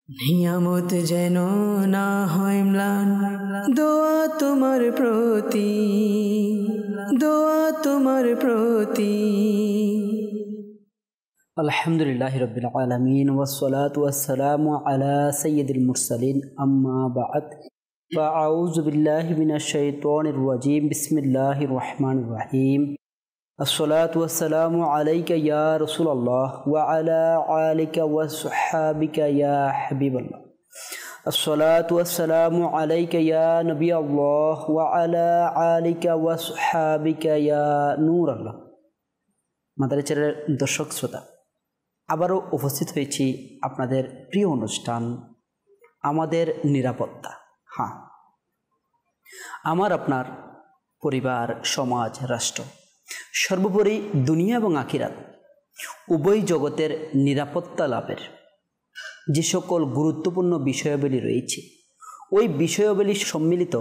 নিয়ামত যেন না হয় ম্লান, দোয়া তোমার প্রতি, দোয়া তোমার প্রতি। আলহামদুলিল্লাহি রাব্বিল আলামিন ওয়াসসালাতু ওয়াসসালামু আলা সাইয়্যিদিল মুরসালিন, আম্মা বা'দ। ফাআউযু বিল্লাহি মিনাশ শাইতানির রাজীম। বিসমিল্লাহির রহমানির রহিম। আসসালাতু ওয়াসসালামু আলাইকা ইয়া রাসূলুল্লাহ ওয়া আলা আলিকা ওয়া সাহবিকা ইয়া হাবিবাল্লাহ। আসসালাতু ওয়াসসালামু আলাইকা ইয়া নবিয়াল্লাহ ওয়া আলা আলিকা ওয়া সাহবিকা ইয়া নূরাল্লাহ। মাদানী চ্যানেলের দর্শক শ্রোতা, আবারও উপস্থিত হয়েছি আপনাদের প্রিয় অনুষ্ঠান আমাদের নিরাপত্তা। হ্যাঁ, আমার আপনার পরিবার, সমাজ, রাষ্ট্র, সর্বোপরি দুনিয়া এবং আখিরাত উভয় জগতের নিরাপত্তা লাভের যে সকল গুরুত্বপূর্ণ বিষয়াবলী রয়েছে, ওই বিষয়াবলী সম্মিলিত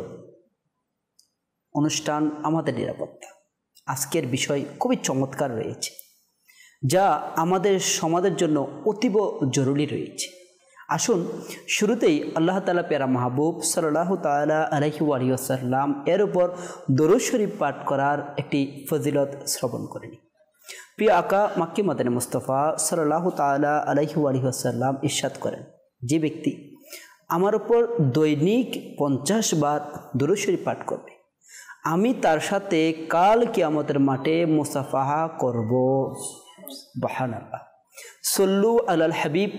অনুষ্ঠান আমাদের নিরাপত্তা। আজকের বিষয় খুবই চমৎকার রয়েছে, যা আমাদের সমাজের জন্য অতীব জরুরি রয়েছে। আসুন শুরুতেই আল্লাহ তাআলা প্যারা মাহবুব সাল্লাল্লাহু তাআলা আলাইহি ওয়াসাল্লাম এর উপর দরুদ শরীফ পাঠ করার একটি ফজিলত শ্রবণ করে নিই। প্রিয় আকা মাক্কি মাদানী মুস্তাফা সাল্লাল্লাহু তাআলা আলাইহি ওয়াসাল্লাম ইরশাদ করেন, যে ব্যক্তি আমার উপর দৈনিক 50 বার দরুদ শরীফ পাঠ করবে, আমি তার সাথে কাল কিয়ামতের মাঠে মুসাফাহা করব। সুবহানাল্লাহ। সল্লু আলাল হাবিব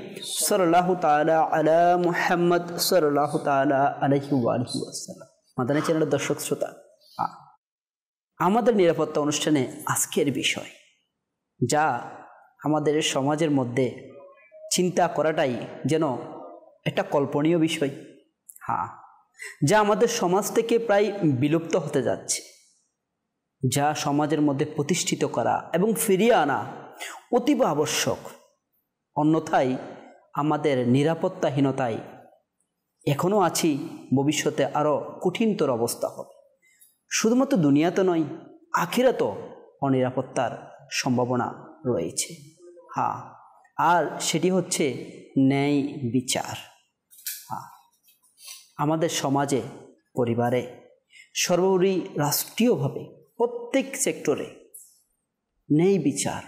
সাল্লাল্লাহু তাআলা আলা মুহাম্মদ সাল্লাল্লাহু তাআলা আলাইহি ওয়াসাল্লাম। মাদানী চ্যানেলের দর্শক শ্রোতা, আমাদের নিরাপত্তা অনুষ্ঠানে আজকের বিষয়, যা আমাদের সমাজের মধ্যে চিন্তা করাটাই যেন একটা কল্পনীয় বিষয়। হ্যাঁ, যা আমাদের সমাজ থেকে প্রায় বিলুপ্ত হতে যাচ্ছে, যা সমাজের মধ্যে প্রতিষ্ঠিত করা এবং ফিরিয়ে আনা অতীব আবশ্যক। অন্যথায় আমাদের নিরাপত্তাহীনতায় এখনও আছি, ভবিষ্যতে আরও কঠিনতর অবস্থা হবে। শুধুমাত্র দুনিয়াতে নয়, আখিরাতেও অনিরাপত্তার সম্ভাবনা রয়েছে। হ্যাঁ, আর সেটি হচ্ছে ন্যায় বিচার। হ্যাঁ, আমাদের সমাজে, পরিবারে, সর্বোপরি রাষ্ট্রীয়ভাবে প্রত্যেক সেক্টরে ন্যায় বিচার,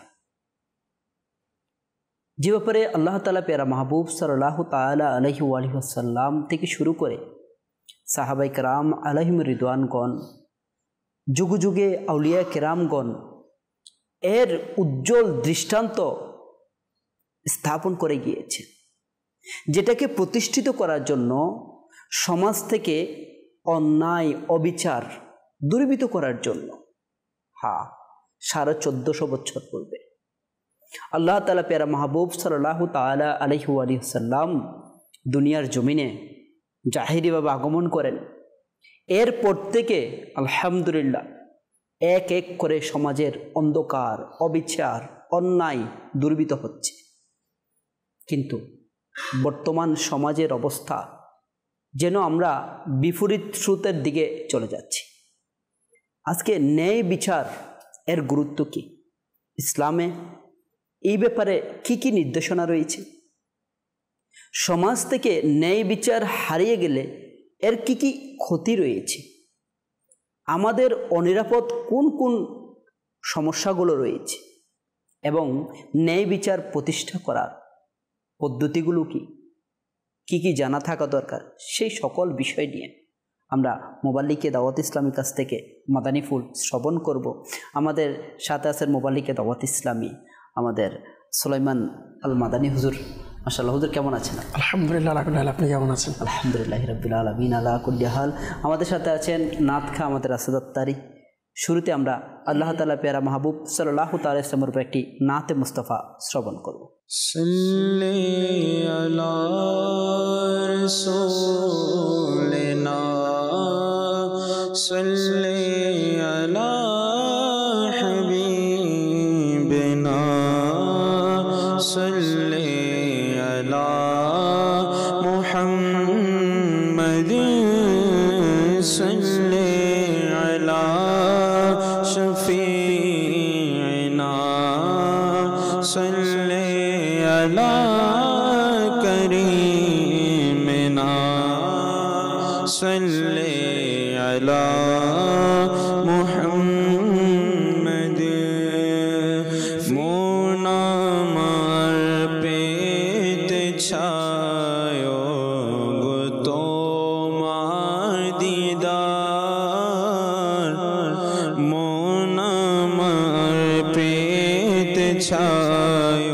যে ব্যাপারে আল্লাহ তাআলা প্যারা মাহবুব সাল্লাল্লাহু তাআলা আলাইহি ওয়াসাল্লাম থেকে শুরু করে সাহাবায়ে কেরাম আলাইহিম রিদওয়ানগণ, যুগে যুগে আউলিয়া কেরামগণ এর উজ্জ্বল দৃষ্টান্ত স্থাপন করে গিয়েছে, যেটাকে প্রতিষ্ঠিত করার জন্য সমাজ থেকে অন্যায়, অবিচার দূরীভূত করার জন্য। হ্যাঁ, 1450 বছর পূর্বে আল্লাহ তাআলা প্যারা মাহবুব সাল্লাল্লাহু তাআলা আলাইহি ওয়াসাল্লাম দুনিয়ার জমিনে জাহিরিভাবে আগমন করেন। এরপর থেকে আলহামদুলিল্লাহ এক এক করে সমাজের অন্ধকার, অবিচার, অন্যায় দূরীভূত হচ্ছে। কিন্তু বর্তমান সমাজের অবস্থা যেন আমরা বিপরীত স্রোতের দিকে চলে যাচ্ছি। আজকে ন্যায় বিচার এর গুরুত্ব কি? ইসলামে এই ব্যাপারে কি কি নির্দেশনা রয়েছে? সমাজ থেকে ন্যায় বিচার হারিয়ে গেলে এর কি কি ক্ষতি রয়েছে? আমাদের অনিরাপদ কোন কোন সমস্যাগুলো রয়েছে এবং ন্যায় বিচার প্রতিষ্ঠা করার পদ্ধতিগুলো কি কি জানা থাকা দরকার, সেই সকল বিষয় নিয়ে আমরা মোবাল্লিকে দাওয়াত ইসলামীর কাছ থেকে মাদানী ফুল শ্রবণ করব। আমাদের সাথে আছেন মোবাল্লিকে দাওয়াত ইসলামী আমাদের সুলাইমান আল মাদানী হুজুর। মাশাআল্লাহ হুজুর, কেমন আছেন? আলহামদুলিল্লাহ, আপনি কেমন আছেন? আলহামদুলিল্লাহি রাব্বিল আলামিন আলা কুল্লি হাল। আমাদের সাথে আছেন নাত খা আমাদের আসাদ আত্তারি। শুরুতে আমরা আল্লাহ তাআলা প্যারা মাহবুব সাল্লাল্লাহু তাআলা ইসলামের উপর একটি নাতে মুস্তাফা শ্রবণ করব। সাল্লি আলা রাসূলিনা সাল্লি আলা হাবিবিনা সাল্লি আলা মুহাম্মাদিন সাল্লি আলা শফিঈনা সাল্লি আলা করিম চায় গো তোমার দিদার মন আমার পেতে চায়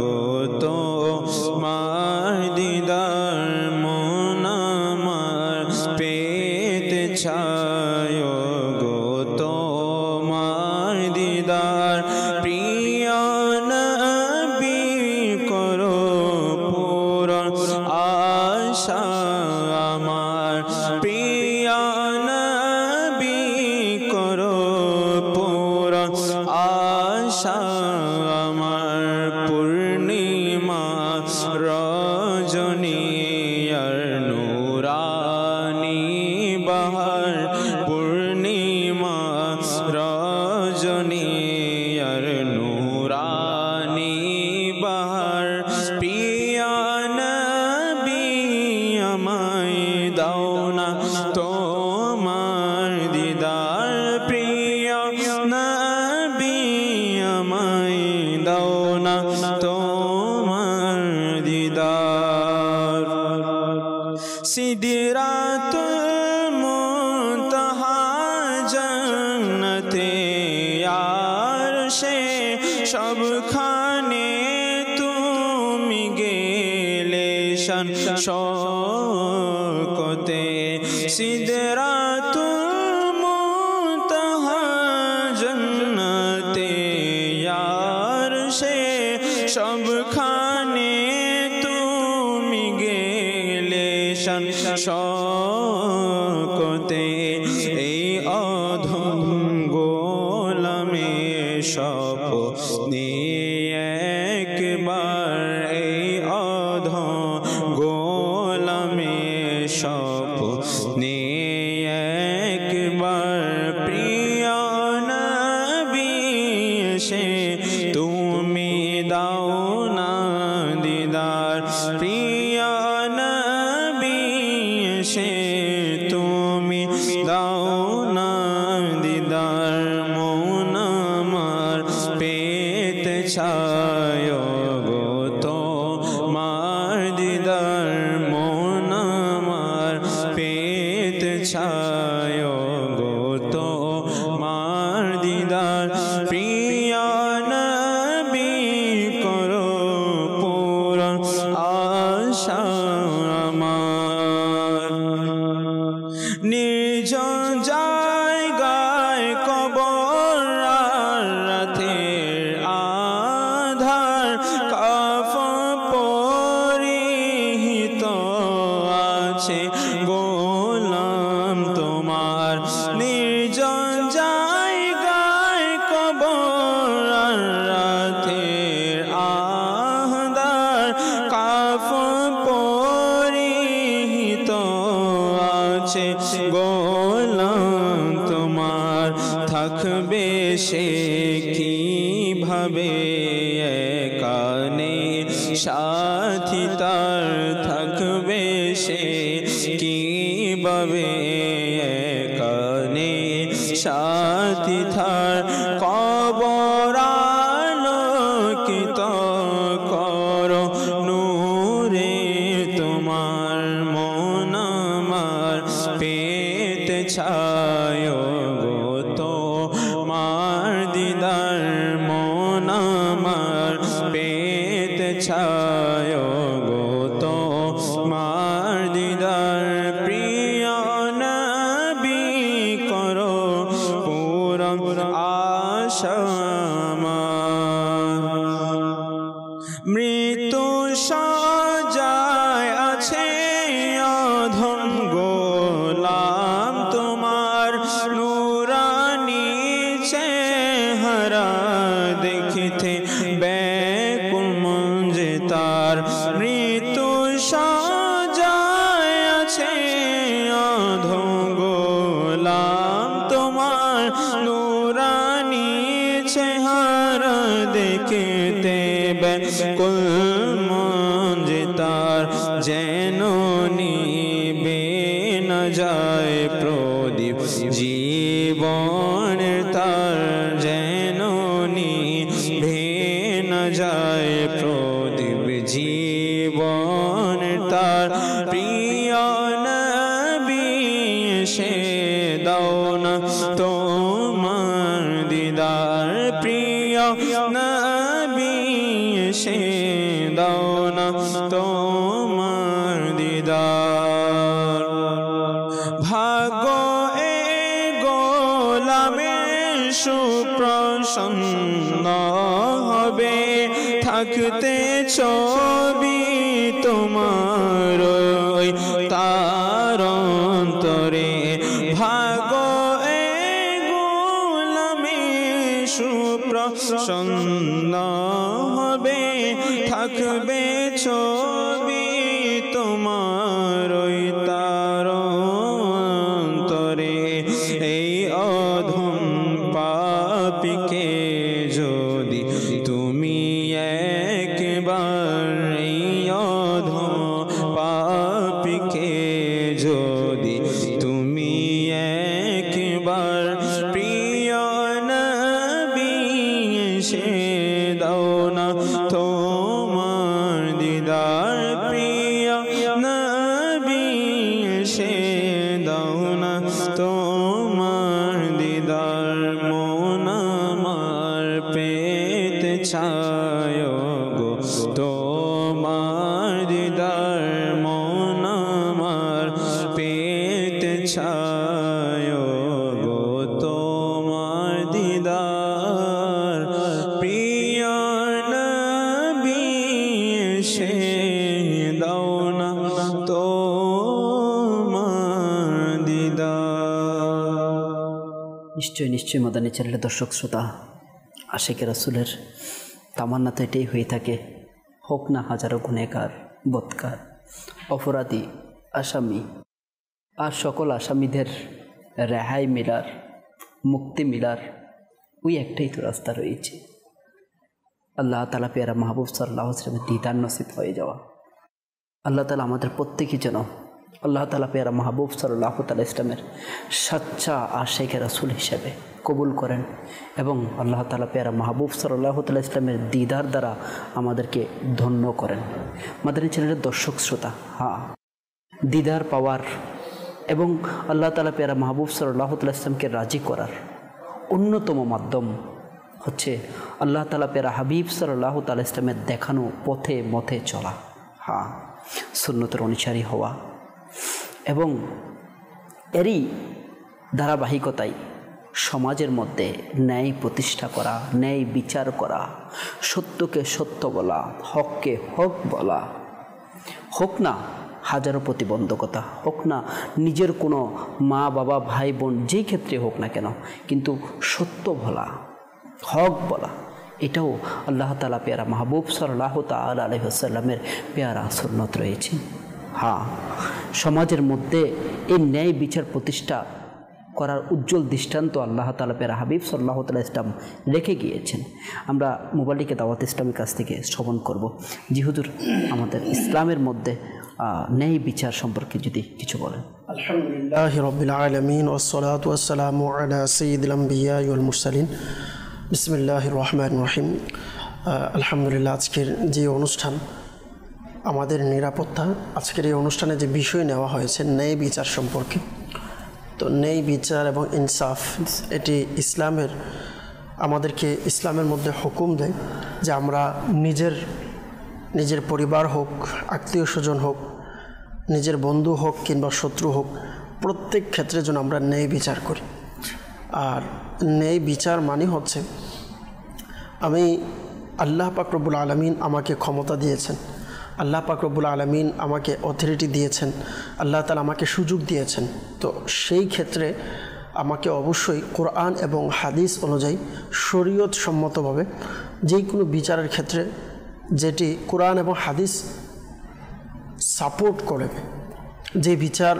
গো তোমার দিদার মন আমার পেতে চায় গো তোমার দিদার প্রিয় নবী করো পূরণ আশা আমার প্রিয় নবী করো পূরণ আশা আমার পূর্ণিমা রজনী আর নূরানী বাহার পূর্ণিমা রজনী আর নূরানী বাহার প্রিয় নবী আমায় দাও না তোমার দিদার প্রিয় নবী আমায় দাও না তোমার দিদার সিদরাতুল মুনতাহা জান্নাতে আরশে সবখানে তুমি গেলে শান শওকতে সিদরাতুল মুনতাহা জান্নাতে আরশে সবখানে তুমি গেলে শান শওকতে এই অধম গোলামে স্বপ্নে একবার এই অধম গোলামে স্বপ্নে একবার প্রিয় নবী এসে তুমি দাও না দিদার প্রিয় নবী এসে তুমি দাও না দিদার মন আমার পেতে চায় গো তোমার দিদার মন আমার পেতে চায় গো তোমার দিদার প্রিয় নবী করো পূরণ আশা আমার নির্জন জায়গায় কবর রাতের আধার কাফন পরিহিত আছে গোলাম তোমার নির্জন জায়গায় কবর রাতের আধার কাফন পরিহিত আছে গোলাম তোমার থাকবে সে কিভাবে একানে সাথী তার থাকবে সে কিভাবে একানে সাথী তার কবর আলোকিত করো নূরে তোমার মন আমার পেতে চায় গো তোমার দিদার মন আমার পেতে চায় গো তোমার দিদার প্রিয় নবী করো পূরণ আশা আমার মৃত্যু সজায় আছে অধম গোলাম তোমার নূরানী চেহারা দেখিতে ব্যাকুল মন যে তার মৃত্যু সজায় আছে অধম গোলাম তোমার নূরানী চেহারা দেখিতে ব্যাকুল মন যে তার যেন নিবে না যায় প্রদীপ জীবন তার যেন নিবে না যায় প্রদীপ জীবন জীবন তার প্রিয় নবী সে দাও না তোমার দিদার প্রিয় নবী সে দাও না তোমার দিদার ভাগ্য এ গোলামের সুপ্রসন্ন হবে থাকতে ছবি তোমার তার অন্তরে ভাগ্য এ গোলামের সুপ্রসন্ন হবে থাকবে ছবি তোমার তার অন্তরে এই অধম পাপীকে যদি তুমি একবার এই অধম পাপীকে যদি তুমি একবার প্রিয় নবী সে দাও না তোমার দিদার প্রিয় নবী সে দাও না তোমার দিদার মন আমার পেতে চায় গো তোমার দিদার মন আমার পেতে চায় গো তোমার দিদার প্রিয় নবী সে দাও না তোমার দিদার। নিশ্চয়ই মাদানী চ্যানেলের দর্শক শ্রোতা, আশিকে রাসূলের তামান্না তো এটাই হয়ে থাকে, হোক না হাজারো গুনেগার বদকার অপরাধী আসামি, আর সকল আসামিদের রেহাই মিলার মুক্তি মিলার ওই একটাই তো রাস্তা রয়েছে, আল্লাহ তাআলা পেয়ারা মাহবুব সাল্লাল্লাহু আলাইহি ওয়াসাল্লামের দিদার নসিব হয়ে যাওয়া। আল্লাহ তাআলা আমাদের প্রত্যেকেই যেন আল্লাহ তাআলা পেয়ারা মাহবুব সাল্লাল্লাহু আলাইহি ওয়াসাল্লামের সাচ্চা আশিকে রাসূল হিসেবে কবুল করেন এবং আল্লাহ তাআলা পেয়ারা মাহবুব সাল্লাল্লাহু আলাইহি ওয়াসাল্লামের দিদার দ্বারা আমাদেরকে ধন্য করেন। মাদানী চ্যানেলের দর্শক শ্রোতা, হ্যাঁ, দিদার পাওয়ার এবং আল্লাহ তাআলা পেয়ারা মাহবুব সাল্লাল্লাহু আলাইহি ওয়াসাল্লামকে রাজি করার অন্যতম মাধ্যম হচ্ছে আল্লাহ তাআলা পেয়ারা হাবিব সাল্লাল্লাহু আলাইহি ওয়াসাল্লামের দেখানো পথে মথে চলা, হ্যাঁ, সুন্নতের অনুসারী হওয়া এবং এরই ধারাবাহিকতায় সমাজের মধ্যে ন্যায় প্রতিষ্ঠা করা, ন্যায় বিচার করা, সত্যকে সত্য বলা, হককে হক বলা, হোক না হাজারো প্রতিবন্ধকতা, হোক না নিজের কোনো মা বাবা ভাই বোন যেই ক্ষেত্রে হোক না কেন, কিন্তু সত্য বলা, হক বলা, এটাও আল্লাহ তাআলা পেয়ারা মাহবুব সাল্লাল্লাহু তাআলা আলাইহি ওয়াসাল্লামের পেয়ারা সুন্নত রয়েছে। হ্যাঁ, সমাজের মধ্যে এই ন্যায় বিচার প্রতিষ্ঠা করার উজ্জ্বল দৃষ্টান্ত আল্লাহ তাআলা পেয়ারা হাবিব সাল্লাল্লাহু আলাইহি ওয়াসাল্লাম রেখে গিয়েছেন। আমরা মোবাইলটিকে দাওয়াত ইসলামের কাছ থেকে শ্রবণ করব। জি হুজুর, আমাদের ইসলামের মধ্যে ন্যায় বিচার সম্পর্কে যদি কিছু বলেন। আলহামদুলিল্লাহি রাব্বিল আলামিন ওয়াসসালাতু ওয়াসসালামু আলা সাইয়্যিদিল আমবিয়া ওয়াল মুরসালিন বিসমিল্লাহির রহমানির রহিম। আলহামদুলিল্লাহ, আজকের যে অনুষ্ঠান আমাদের নিরাপত্তা, আজকের এই অনুষ্ঠানে যে বিষয় নেওয়া হয়েছে ন্যায় বিচার সম্পর্কে, তো ন্যায় বিচার এবং ইনসাফ এটি আমাদেরকে ইসলামের মধ্যে হুকুম দেয় যে আমরা নিজের পরিবার হোক, আত্মীয় স্বজন হোক, নিজের বন্ধু হোক কিংবা শত্রু হোক, প্রত্যেক ক্ষেত্রে যেন আমরা ন্যায় বিচার করি। আর ন্যায় বিচার মানে হচ্ছে আল্লাহ পাক রব্বুল আলামিন আমাকে ক্ষমতা দিয়েছেন, আল্লাহ পাক রব্বুল আলামিন আমাকে অথরিটি দিয়েছেন, আল্লাহ তাআলা আমাকে সুযোগ দিয়েছেন। তো সেই ক্ষেত্রে আমাকে অবশ্যই কোরআন এবং হাদিস অনুযায়ী শরীয়ত সম্মতভাবে যে কোনো বিচারের ক্ষেত্রে যেটি কোরআন এবং হাদিস সাপোর্ট করবে, যে বিচার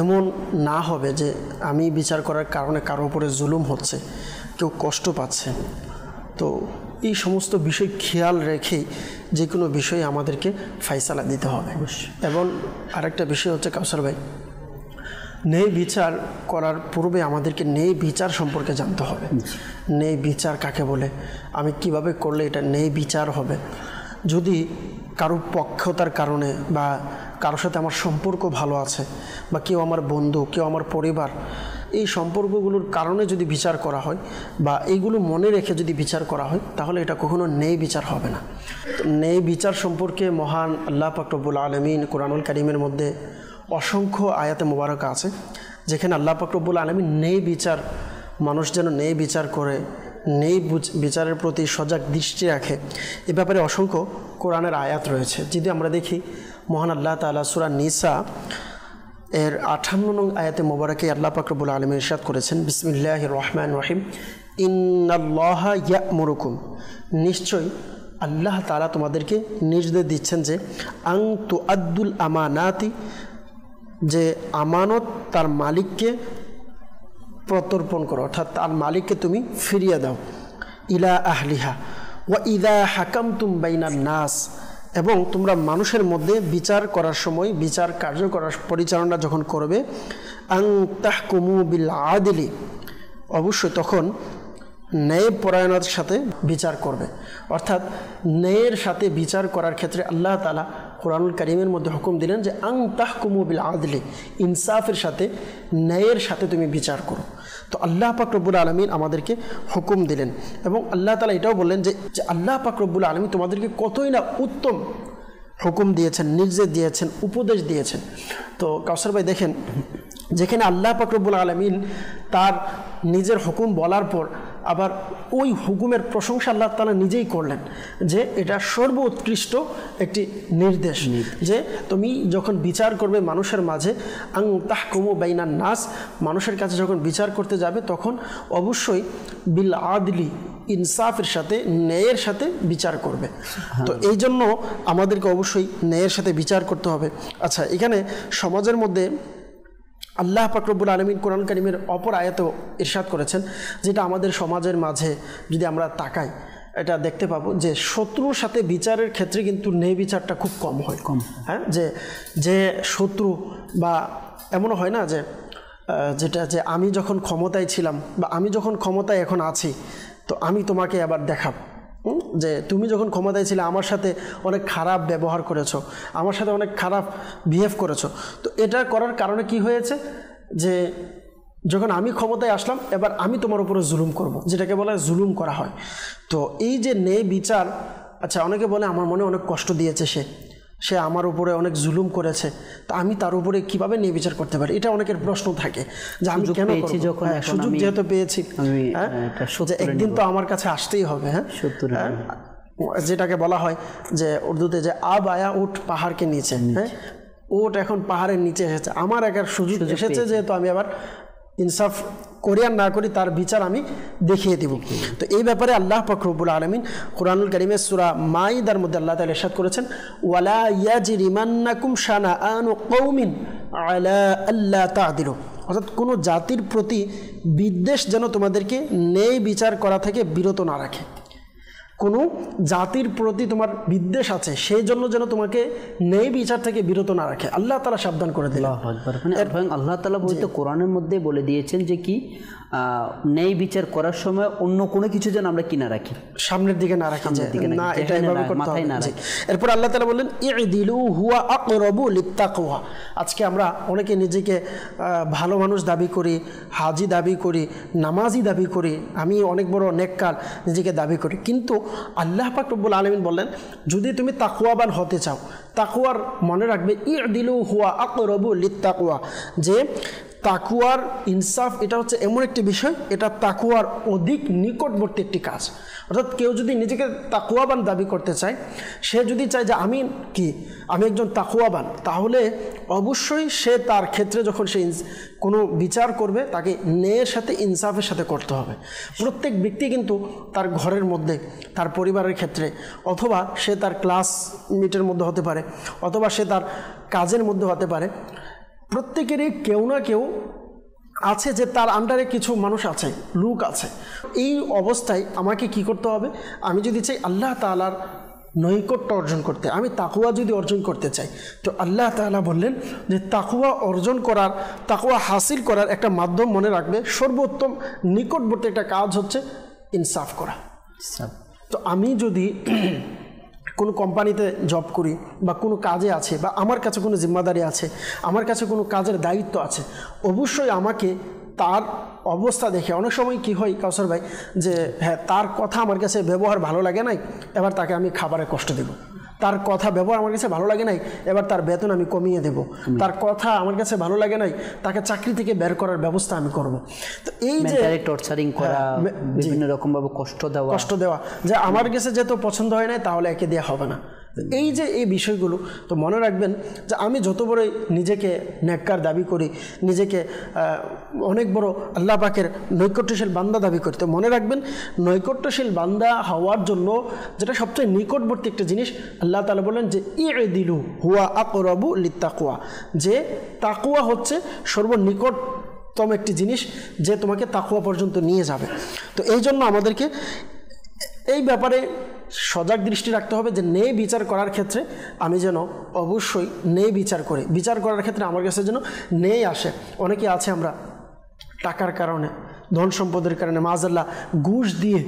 এমন না হবে যে আমি বিচার করার কারণে কারো উপরে জুলুম হচ্ছে, কেউ কষ্ট পাচ্ছে, তো এই সমস্ত বিষয় খেয়াল রেখেই যে কোনো বিষয়ে আমাদেরকে ফায়সালা দিতে হবে। এবং আরেকটা বিষয় হচ্ছে কাউসার ভাই, ন্যায় বিচার করার পূর্বে আমাদেরকে ন্যায় বিচার সম্পর্কে জানতে হবে। ন্যায় বিচার কাকে বলে, আমি কিভাবে করলে এটা ন্যায় বিচার হবে। যদি কারো পক্ষতার কারণে বা কারোর সাথে আমার সম্পর্ক ভালো আছে বা কেউ আমার বন্ধু, কেউ আমার পরিবার, এই সম্পর্কগুলোর কারণে যদি বিচার করা হয় বা এইগুলো মনে রেখে যদি বিচার করা হয়, তাহলে এটা কখনো ন্যায় বিচার হবে না। তো ন্যায় বিচার সম্পর্কে মহান আল্লাহ পাক রব্বুল আলামিন কোরআনুল কারীমের মধ্যে অসংখ্য আয়াতে মোবারকা আছে, যেখানে আল্লাহ পাক রব্বুল আলামিন ন্যায় বিচার, মানুষ যেন ন্যায় বিচার করে, ন্যায় বিচারের প্রতি সজাগ দৃষ্টি রাখে, এ ব্যাপারে অসংখ্য কোরআনের আয়াত রয়েছে। যদি আমরা দেখি মহান আল্লাহ তাআলা সূরা নিসা এর 58 নং আয়াতে মোবারকে আল্লাহ পাক রব্বুল আলামিন ইরশাদ করেছেন, বিসমিল্লাহির রহমানির রহিম, ইন্নাল্লাহা ইয়া'মুরুকুম, নিশ্চয়ই আল্লাহ তাআলা তোমাদেরকে নির্দেশ দিচ্ছেন যে আন তুআদ্দুল আমানাতি, যে আমানত তার মালিককে প্রত্যর্পণ করো, অর্থাৎ তার মালিককে তুমি ফিরিয়ে দাও, ইলা আহলিহা ওয়া ইযা হাকামতুম বাইনান নাস, এবং তোমরা মানুষের মধ্যে বিচার করার সময়, বিচার কার্য করার পরিচালনা যখন করবে, আন তাহকুমু বিল আদলি, অবশ্যই তখন ন্যায়পরায়ণতার সাথে বিচার করবে। অর্থাৎ ন্যায়ের সাথে বিচার করার ক্ষেত্রে আল্লাহ তাআলা কোরআনুল কারীমের মধ্যে হুকুম দিলেন যে আন তাহকুমু বিল আদলি, ইনসাফের সাথে, ন্যায়ের সাথে তুমি বিচার করো। তো আল্লাহ পাক রব্বুল আলামিন আমাদেরকে হুকুম দিলেন, এবং আল্লাহ তাআলা এটাও বললেন যে আল্লাহ পাক রব্বুল আলামিন তোমাদেরকে কতই না উত্তম হুকুম দিয়েছেন, নির্দেশ দিয়েছেন, উপদেশ দিয়েছেন। তো কাউসার ভাই দেখেন, যেখানে আল্লাহ পাক রব্বুল আলামিন তার নিজের হুকুম বলার পর আবার ওই হুকুমের প্রশংসা আল্লাহ তাআলা নিজেই করলেন, যে এটা সর্বোৎকৃষ্ট একটি নির্দেশ, যে তুমি যখন বিচার করবে মানুষের মাঝে, আন তাহকুমু বাইনান নাস, মানুষের কাছে যখন বিচার করতে যাবে তখন অবশ্যই বিল আদলি, ইনসাফের সাথে, ন্যায়ের সাথে বিচার করবে। তো এই জন্য আমাদেরকে অবশ্যই ন্যায়ের সাথে বিচার করতে হবে। আচ্ছা, এখানে সমাজের মধ্যে আল্লাহ পাক রব্বুল আলামিন কোরআন কারীমের অপর আয়াতেও ইরশাদ করেছেন, যেটা আমাদের সমাজের মাঝে যদি আমরা তাকাই, এটা দেখতে পাবো যে শত্রুর সাথে বিচারের ক্ষেত্রে কিন্তু ন্যায় বিচারটা খুব কম হয়। হ্যাঁ, যে শত্রু, বা এমনও হয় না যে যেটা যে আমি যখন ক্ষমতায় ছিলাম বা আমি যখন ক্ষমতায় এখন আছি, তো আমি তোমাকে আবার দেখাবো, যে তুমি যখন ক্ষমতায় ছিলে আমার সাথে অনেক খারাপ ব্যবহার করেছো, আমার সাথে অনেক খারাপ বিহেভ করেছো। তো এটা করার কারণে কি হয়েছে, যে যখন আমি ক্ষমতায় আসলাম এবার আমি তোমার উপরে জুলুম করব, যেটাকে বলা হয় জুলুম করা হয়। তো এই যে ন্যায় বিচার, আচ্ছা অনেকে বলে আমার মনে অনেক কষ্ট দিয়েছে, সে আমার উপরে অনেক জুলুম করেছে, তা আমি তার উপরে কিভাবে ন্যায় বিচার করতে পারি, এটা অনেকের প্রশ্ন থাকে যে আমি কেন করব, সুযোগ যেহেতু পেয়েছি, একদিন তো আমার কাছে আসতেই হবে। হ্যাঁ, যেটাকে বলা হয় যে উর্দুতে যে আব আয়া উঠ পাহাড়কে নিচে, হ্যাঁ উঠ এখন পাহাড়ের নিচে এসেছে, আমার একার সুযোগ এসেছে, যেহেতু আমি আবার ইনসাফ করি আর না করি তার বিচার আমি দেখিয়ে দিব। তো এই ব্যাপারে আল্লাহ পাক রব্বুল আলামিন কোরআনুল কারীমের সূরা মাইদার মধ্যে আল্লাহ তাআলা ইরশাদ করেছেন, ওয়ালা ইয়াজরিমান্নাকুম শানাআনু কওমিন আলা আল্লা তা'দিলু, অর্থাৎ কোনো জাতির প্রতি বিদ্বেষ যেন তোমাদেরকে ন্যায় বিচার করা থেকে বিরত না রাখে। কোনো জাতির প্রতি তোমার বিদ্বেষ আছে, সেই জন্য যেন তোমাকে ন্যায় বিচার থেকে বিরত না রাখে, আল্লাহ তাআলা সাবধান করে দিলেন। আল্লাহ তাআলা বলতে কোরআনের মধ্যে বলে দিয়েছেন যে কি ন্যায় বিচার করার সময় অন্য কোনো কিছু যেন আমরা কিনা রাখি, সামনের দিকে না রাখি, না এটা এভাবে করতে হবে। এরপর আল্লাহ তাআলা বললেন ইদিলু হুয়া আকরাবু লিত্তাকওয়া। আজকে আমরা অনেকে নিজেকে ভালো মানুষ দাবি করি, হাজি দাবি করি, নামাজি দাবি করি, আমি অনেক বড় নেককার নিজেকে দাবি করি, কিন্তু আল্লাহ পাক রব্বুল আলামিন বললেন যদি তুমি তাকওয়াবান হতে চাও, তাকওয়ার মনে রাখবে ইদিলু হুয়া আকরাবু লিত্তাকওয়া, যে তাকওয়ার ইনসাফ এটা হচ্ছে এমন একটি বিষয়, এটা তাকওয়ার অধিক নিকটবর্তী একটি কাজ। অর্থাৎ কেউ যদি নিজেকে তাকওয়াবান দাবি করতে চায়, সে যদি চায় যে আমি একজন তাকওয়াবান, তাহলে অবশ্যই সে তার ক্ষেত্রে যখন সে কোনো বিচার করবে তাকে ন্যায়ের সাথে ইনসাফের সাথে করতে হবে। প্রত্যেক ব্যক্তি কিন্তু তার ঘরের মধ্যে, তার পরিবারের ক্ষেত্রে, অথবা সে তার ক্লাসমেটের মধ্যে হতে পারে, অথবা সে তার কাজের মধ্যে হতে পারে, প্রত্যেকেরই কেউ না কেউ আছে যে তার আন্ডারে কিছু মানুষ আছে, লোক আছে। এই অবস্থায় আমাকে কি করতে হবে, আমি যদি চাই আল্লাহ তাআলার নৈকট্য অর্জন করতে, আমি তাকওয়া যদি অর্জন করতে চাই, তো আল্লাহ তাআলা বললেন যে তাকওয়া অর্জন করার, তাকওয়া হাসিল করার একটা মাধ্যম মনে রাখবে, সর্বোত্তম নিকটবর্তী একটা কাজ হচ্ছে ইনসাফ করা। তো আমি যদি কোনো কোম্পানিতে জব করি বা কোনো কাজে আছে বা আমার কাছে কোনো জিম্মাদারি আছে, আমার কাছে কোনো কাজের দায়িত্ব আছে, অবশ্যই আমাকে তার অবস্থা দেখে, অনেক সময় কি হয় কাউসার ভাই, যে হ্যাঁ তার কথা আমার কাছে ব্যবহার ভালো লাগে নাই, এবার তাকে আমি খাবারে কষ্ট দেব, তার কথা ব্যবহার আমার কাছে ভালো লাগে নাই, এবার তার বেতন আমি কমিয়ে দেব, তার কথা আমার কাছে ভালো লাগে নাই, তাকে চাকরি থেকে বের করার ব্যবস্থা আমি করব। তো এই যে টর্চারিং করা, বিভিন্ন রকমভাবে কষ্ট দেওয়া, যে আমার কাছে যেহেতু পছন্দ হয় না তাহলে একে দেওয়া হবে না। এই যে এই বিষয়গুলো, তো মনে রাখবেন যে আমি যত বড়ই নিজেকে নেককার দাবি করি, নিজেকে অনেক বড় আল্লাহ পাকের নৈকট্যশীল বান্দা দাবি করি, তো মনে রাখবেন নৈকট্যশীল বান্দা হওয়ার জন্য যেটা সবচেয়ে নিকটবর্তী একটা জিনিস, আল্লাহ তাআলা বলেন যে ইদিলু হুয়া আকরাবু লিত্তাকওয়া, যে তাকওয়া হচ্ছে সর্বনিকটতম একটি জিনিস যে তোমাকে তাকওয়া পর্যন্ত নিয়ে যাবে। তো এই জন্য আমাদেরকে এই ব্যাপারে সজাগ দৃষ্টি রাখতে হবে যে ন্যায় বিচার করার ক্ষেত্রে আমি যেন অবশ্যই ন্যায় বিচার করি, বিচার করার ক্ষেত্রে আমার কাছে যেন ন্যায় আসে। অনেকে আছে আমরা টাকার কারণে, ধন সম্পদের কারণে মাআযাল্লাহ ঘুষ দিয়ে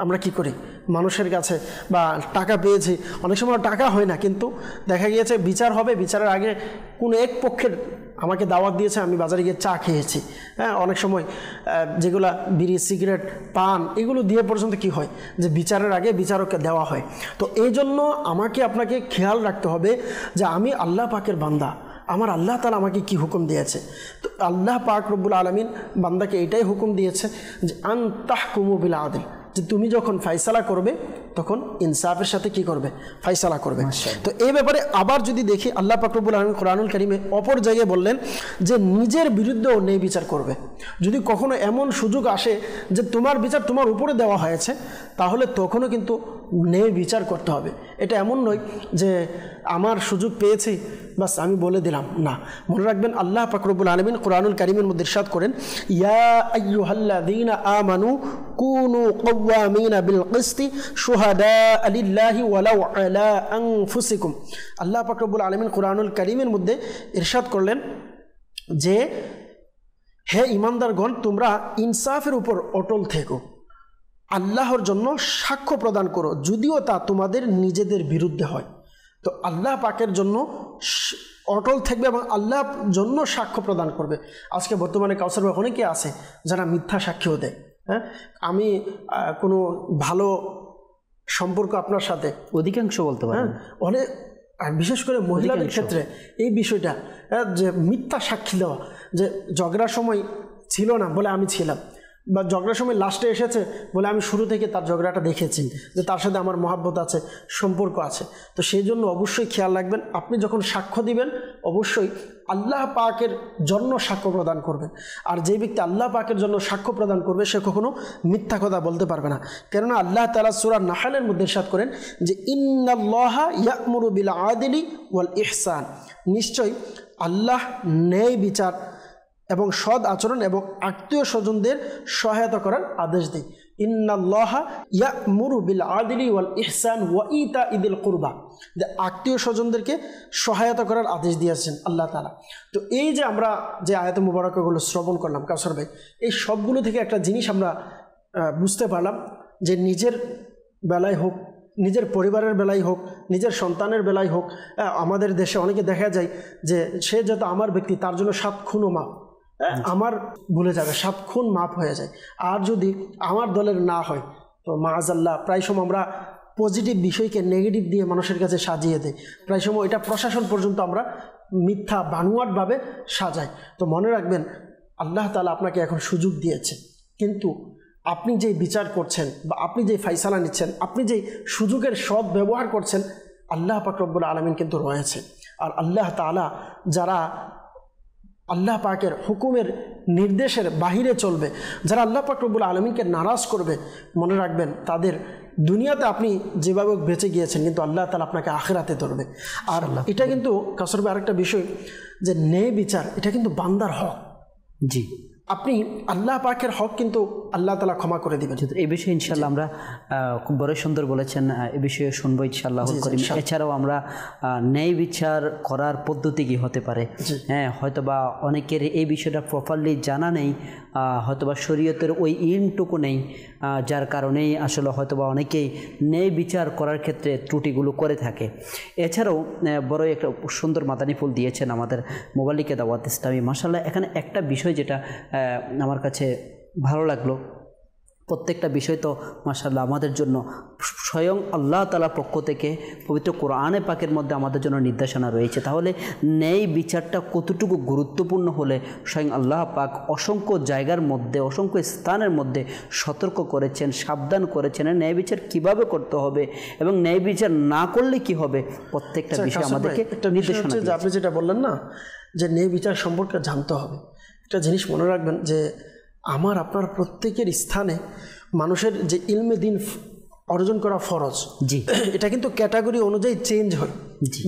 আমরা কি করি মানুষের কাছে, বা টাকা পেয়েছি, অনেক সময় টাকা হয় না, কিন্তু দেখা গিয়েছে বিচার হবে, বিচারের আগে কোনো এক পক্ষের আমাকে দাওয়াত দিয়েছে, আমি বাজারে গিয়ে চা খেয়েছি, অনেক সময় যেগুলা বিড়ি, সিগারেট, পান এগুলো দিয়ে পর্যন্ত কি হয় যে বিচারের আগে বিচারককে দেওয়া হয়। তো এই জন্য আমাকে আপনাকে খেয়াল রাখতে হবে যে আমি আল্লাহ পাকের বান্দা, আমার আল্লাহ তাআলা আমাকে কি হুকুম দিয়েছে। তো আল্লাহ পাক রব্বুল আলামিন বান্দাকে এটাই হুকুম দিয়েছে যে আন তাহকুমু বিল আদল, যে তুমি যখন ফায়সালা করবে তখন ইনসাফের সাথে কি করবে, ফায়সালা করবে। তো এই ব্যাপারে আবার যদি দেখি আল্লাহ পাক রব্বুল আলামিন কোরআনুল কারীমে অপর জায়গায় বললেন যে নিজের বিরুদ্ধেও ন্যায় বিচার করবে। যদি কখনো এমন সুযোগ আসে যে তোমার বিচার তোমার উপরে দেওয়া হয়েছে, তাহলে তখনও কিন্তু ন্যায় বিচার করতে হবে। এটা এমন নয় যে আমার সুযোগ পেয়েছি বাস আমি বলে দিলাম, না। মনে রাখবেন আল্লাহ পাক রব্বুল আলামিন কোরআনুল কারীমের মধ্যে ইরশাদ করেন, ইয়া আইয়ুহাল্লাযীনা আমানু কুনু কওয়ামিনা বিল কিসতি শুহাদা লিল্লাহি ওয়ালাউ আলা আনফুসিকুম। আল্লাহ পাক রব্বুল আলামিন কোরআনুল কারীমের মধ্যে ইরশাদ করলেন যে হে ঈমানদারগণ, তোমরা ইনসাফের উপর অটল থেকো, আল্লাহর জন্য সাক্ষ্য প্রদান করো, যদিও তা তোমাদের নিজেদের বিরুদ্ধে হয়। তো আল্লাহ পাকের জন্য অটল থাকবে এবং আল্লাহর জন্য সাক্ষ্য প্রদান করবে। আজকে বর্তমানে কাউসার ভাই অনেকে আছে যারা মিথ্যা সাক্ষ্য দেয়। আমি কোনো ভালো সম্পর্ক আপনার সাথে, অধিকাংশ বলতে পারেন অনেক, আর বিশেষ করে মহিলাদের ক্ষেত্রে এই বিষয়টা যে মিথ্যা সাক্ষী দেওয়া, যে ঝগড়ার সময় ছিল না বলে আমি ছিলাম, বা ঝগড়ার সময় লাস্টে এসেছে বলে আমি শুরু থেকে তার ঝগড়াটা দেখেছি, যে তার সাথে আমার মহাব্বত আছে, সম্পর্ক আছে। তো সেই জন্য অবশ্যই খেয়াল রাখবেন, আপনি যখন সাক্ষ্য দিবেন অবশ্যই আল্লাহ পাকের জন্য সাক্ষ্য প্রদান করবেন। আর যে ব্যক্তি আল্লাহ পাকের জন্য সাক্ষ্য প্রদান করবে সে কখনো মিথ্যা কথা বলতে পারবে না। কেননা আল্লাহ তাআলা সূরা নাহলের মধ্যে ইরশাদ করেন যে ইন্নাল্লাহা ইয়া'মুরু বিল আদলি ওয়াল ইহসান, নিশ্চয়ই আল্লাহ ন্যায় বিচার এবং সৎ আচরণ এবং আত্মীয় স্বজনদের সহায়তা করার আদেশ দেয়। ইন্নাল্লাহা ইয়া'মুরু বিল আদলি ওয়াল ইহসান ওয়া ইতাইদিল কুরবা, যে আত্মীয় স্বজনদেরকে সহায়তা করার আদেশ দিয়েছেন আল্লাহ তাআলা। তো এই যে আমরা যে আয়াতে মুবারাকাগুলো শ্রবণ করলাম কাউসার ভাই, এই সবগুলো থেকে একটা জিনিস আমরা বুঝতে পারলাম যে নিজের বেলায় হোক, নিজের পরিবারের বেলায় হোক, নিজের সন্তানের বেলায় হোক, আমাদের দেশে অনেকে দেখা যায় যে সে যত আমার ব্যক্তি তার জন্য 7 খুনও মাপ, আমার ভুলে যাবে 7 খুন মাপ হয়ে যায়। আর যদি আমার দলের না হয় তো মাআযাল্লাহ প্রায় সময় আমরা পজিটিভ বিষয়কে নেগেটিভ দিয়ে মানুষের কাছে সাজিয়ে দেয়, প্রায় সময় এটা প্রশাসন পর্যন্ত আমরা মিথ্যা বানোয়াটভাবে সাজাই। তো মনে রাখবেন আল্লাহ তাআলা আপনাকে এখন সুযোগ দিয়েছে, কিন্তু আপনি যে বিচার করছেন বা আপনি যে ফায়সালা নিচ্ছেন, আপনি যে সুযোগের সৎ ব্যবহার করছেন, আল্লাহ পাক রব্বুল আলামিন কিন্তু রয়েছে। আর আল্লাহ তাআলা যারা আল্লাহ পাকের হুকুমের নির্দেশের বাহিরে চলবে, যারা আল্লাহ পাক রব্বুল আলামিনকে নারাজ করবে, মনে রাখবেন তাদের দুনিয়াতে আপনি যেভাবে বেঁচে গিয়েছেন কিন্তু আল্লাহ তাআলা আপনাকে আখিরাতে ধরবে। আর এটা কিন্তু কাসরবে আরেকটা বিষয় যে ন্যায় বিচার এটা কিন্তু বান্দার হক। জি, আপনি আল্লাহ পাকের হক কিন্তু আল্লাহ তাআলা ক্ষমা করে দিবেন। এই বিষয়ে ইনশাআল্লাহ আমরা খুব বড় সুন্দর বলেছেন, এই বিষয়ে শুনবো ইনশাআল্লাহ করিম। এছাড়াও আমরা ন্যায় বিচার করার পদ্ধতি কি হতে পারে, হ্যাঁ হয়তোবা অনেকের এই বিষয়টা প্রপারলি জানা নেই, হয়তোবা শরীয়তের ওই ইলমটুকু নেই, যার কারণেই আসলে হয়তোবা অনেকেই ন্যায় বিচার করার ক্ষেত্রে ত্রুটিগুলো করে থাকে। এছাড়াও বড় একটা সুন্দর মাদানী ফুল দিয়েছেন আমাদের মোবালিকে দাওয়াত ইসলামী। মাশাআল্লাহ এখানে একটা বিষয় যেটা আমার কাছে ভালো লাগলো, প্রত্যেকটা বিষয় তো মাশাআল্লাহ আমাদের জন্য স্বয়ং আল্লাহ তাআলার পক্ষ থেকে পবিত্র কোরআনে পাকের মধ্যে আমাদের জন্য নির্দেশনা রয়েছে। তাহলে ন্যায় বিচারটা কতটুকু গুরুত্বপূর্ণ হলে স্বয়ং আল্লাহ পাক অসংখ্য জায়গার মধ্যে অসংখ্য স্থানের মধ্যে সতর্ক করেছেন, সাবধান করেছেন ন্যায় বিচার কীভাবে করতে হবে এবং ন্যায় বিচার না করলে কি হবে, প্রত্যেকটা বিষয় আমাদেরকে নির্দেশনা দিয়েছে। আপনি যেটা বললেন না যে ন্যায় বিচার সম্পর্কে জানতে হবে, একটা জিনিস মনে রাখবেন যে আমার আপনার প্রত্যেকের স্থানে মানুষের যে ইলমে দিন অর্জন করা ফরজ, জি এটা কিন্তু ক্যাটাগরি অনুযায়ী চেঞ্জ হয়।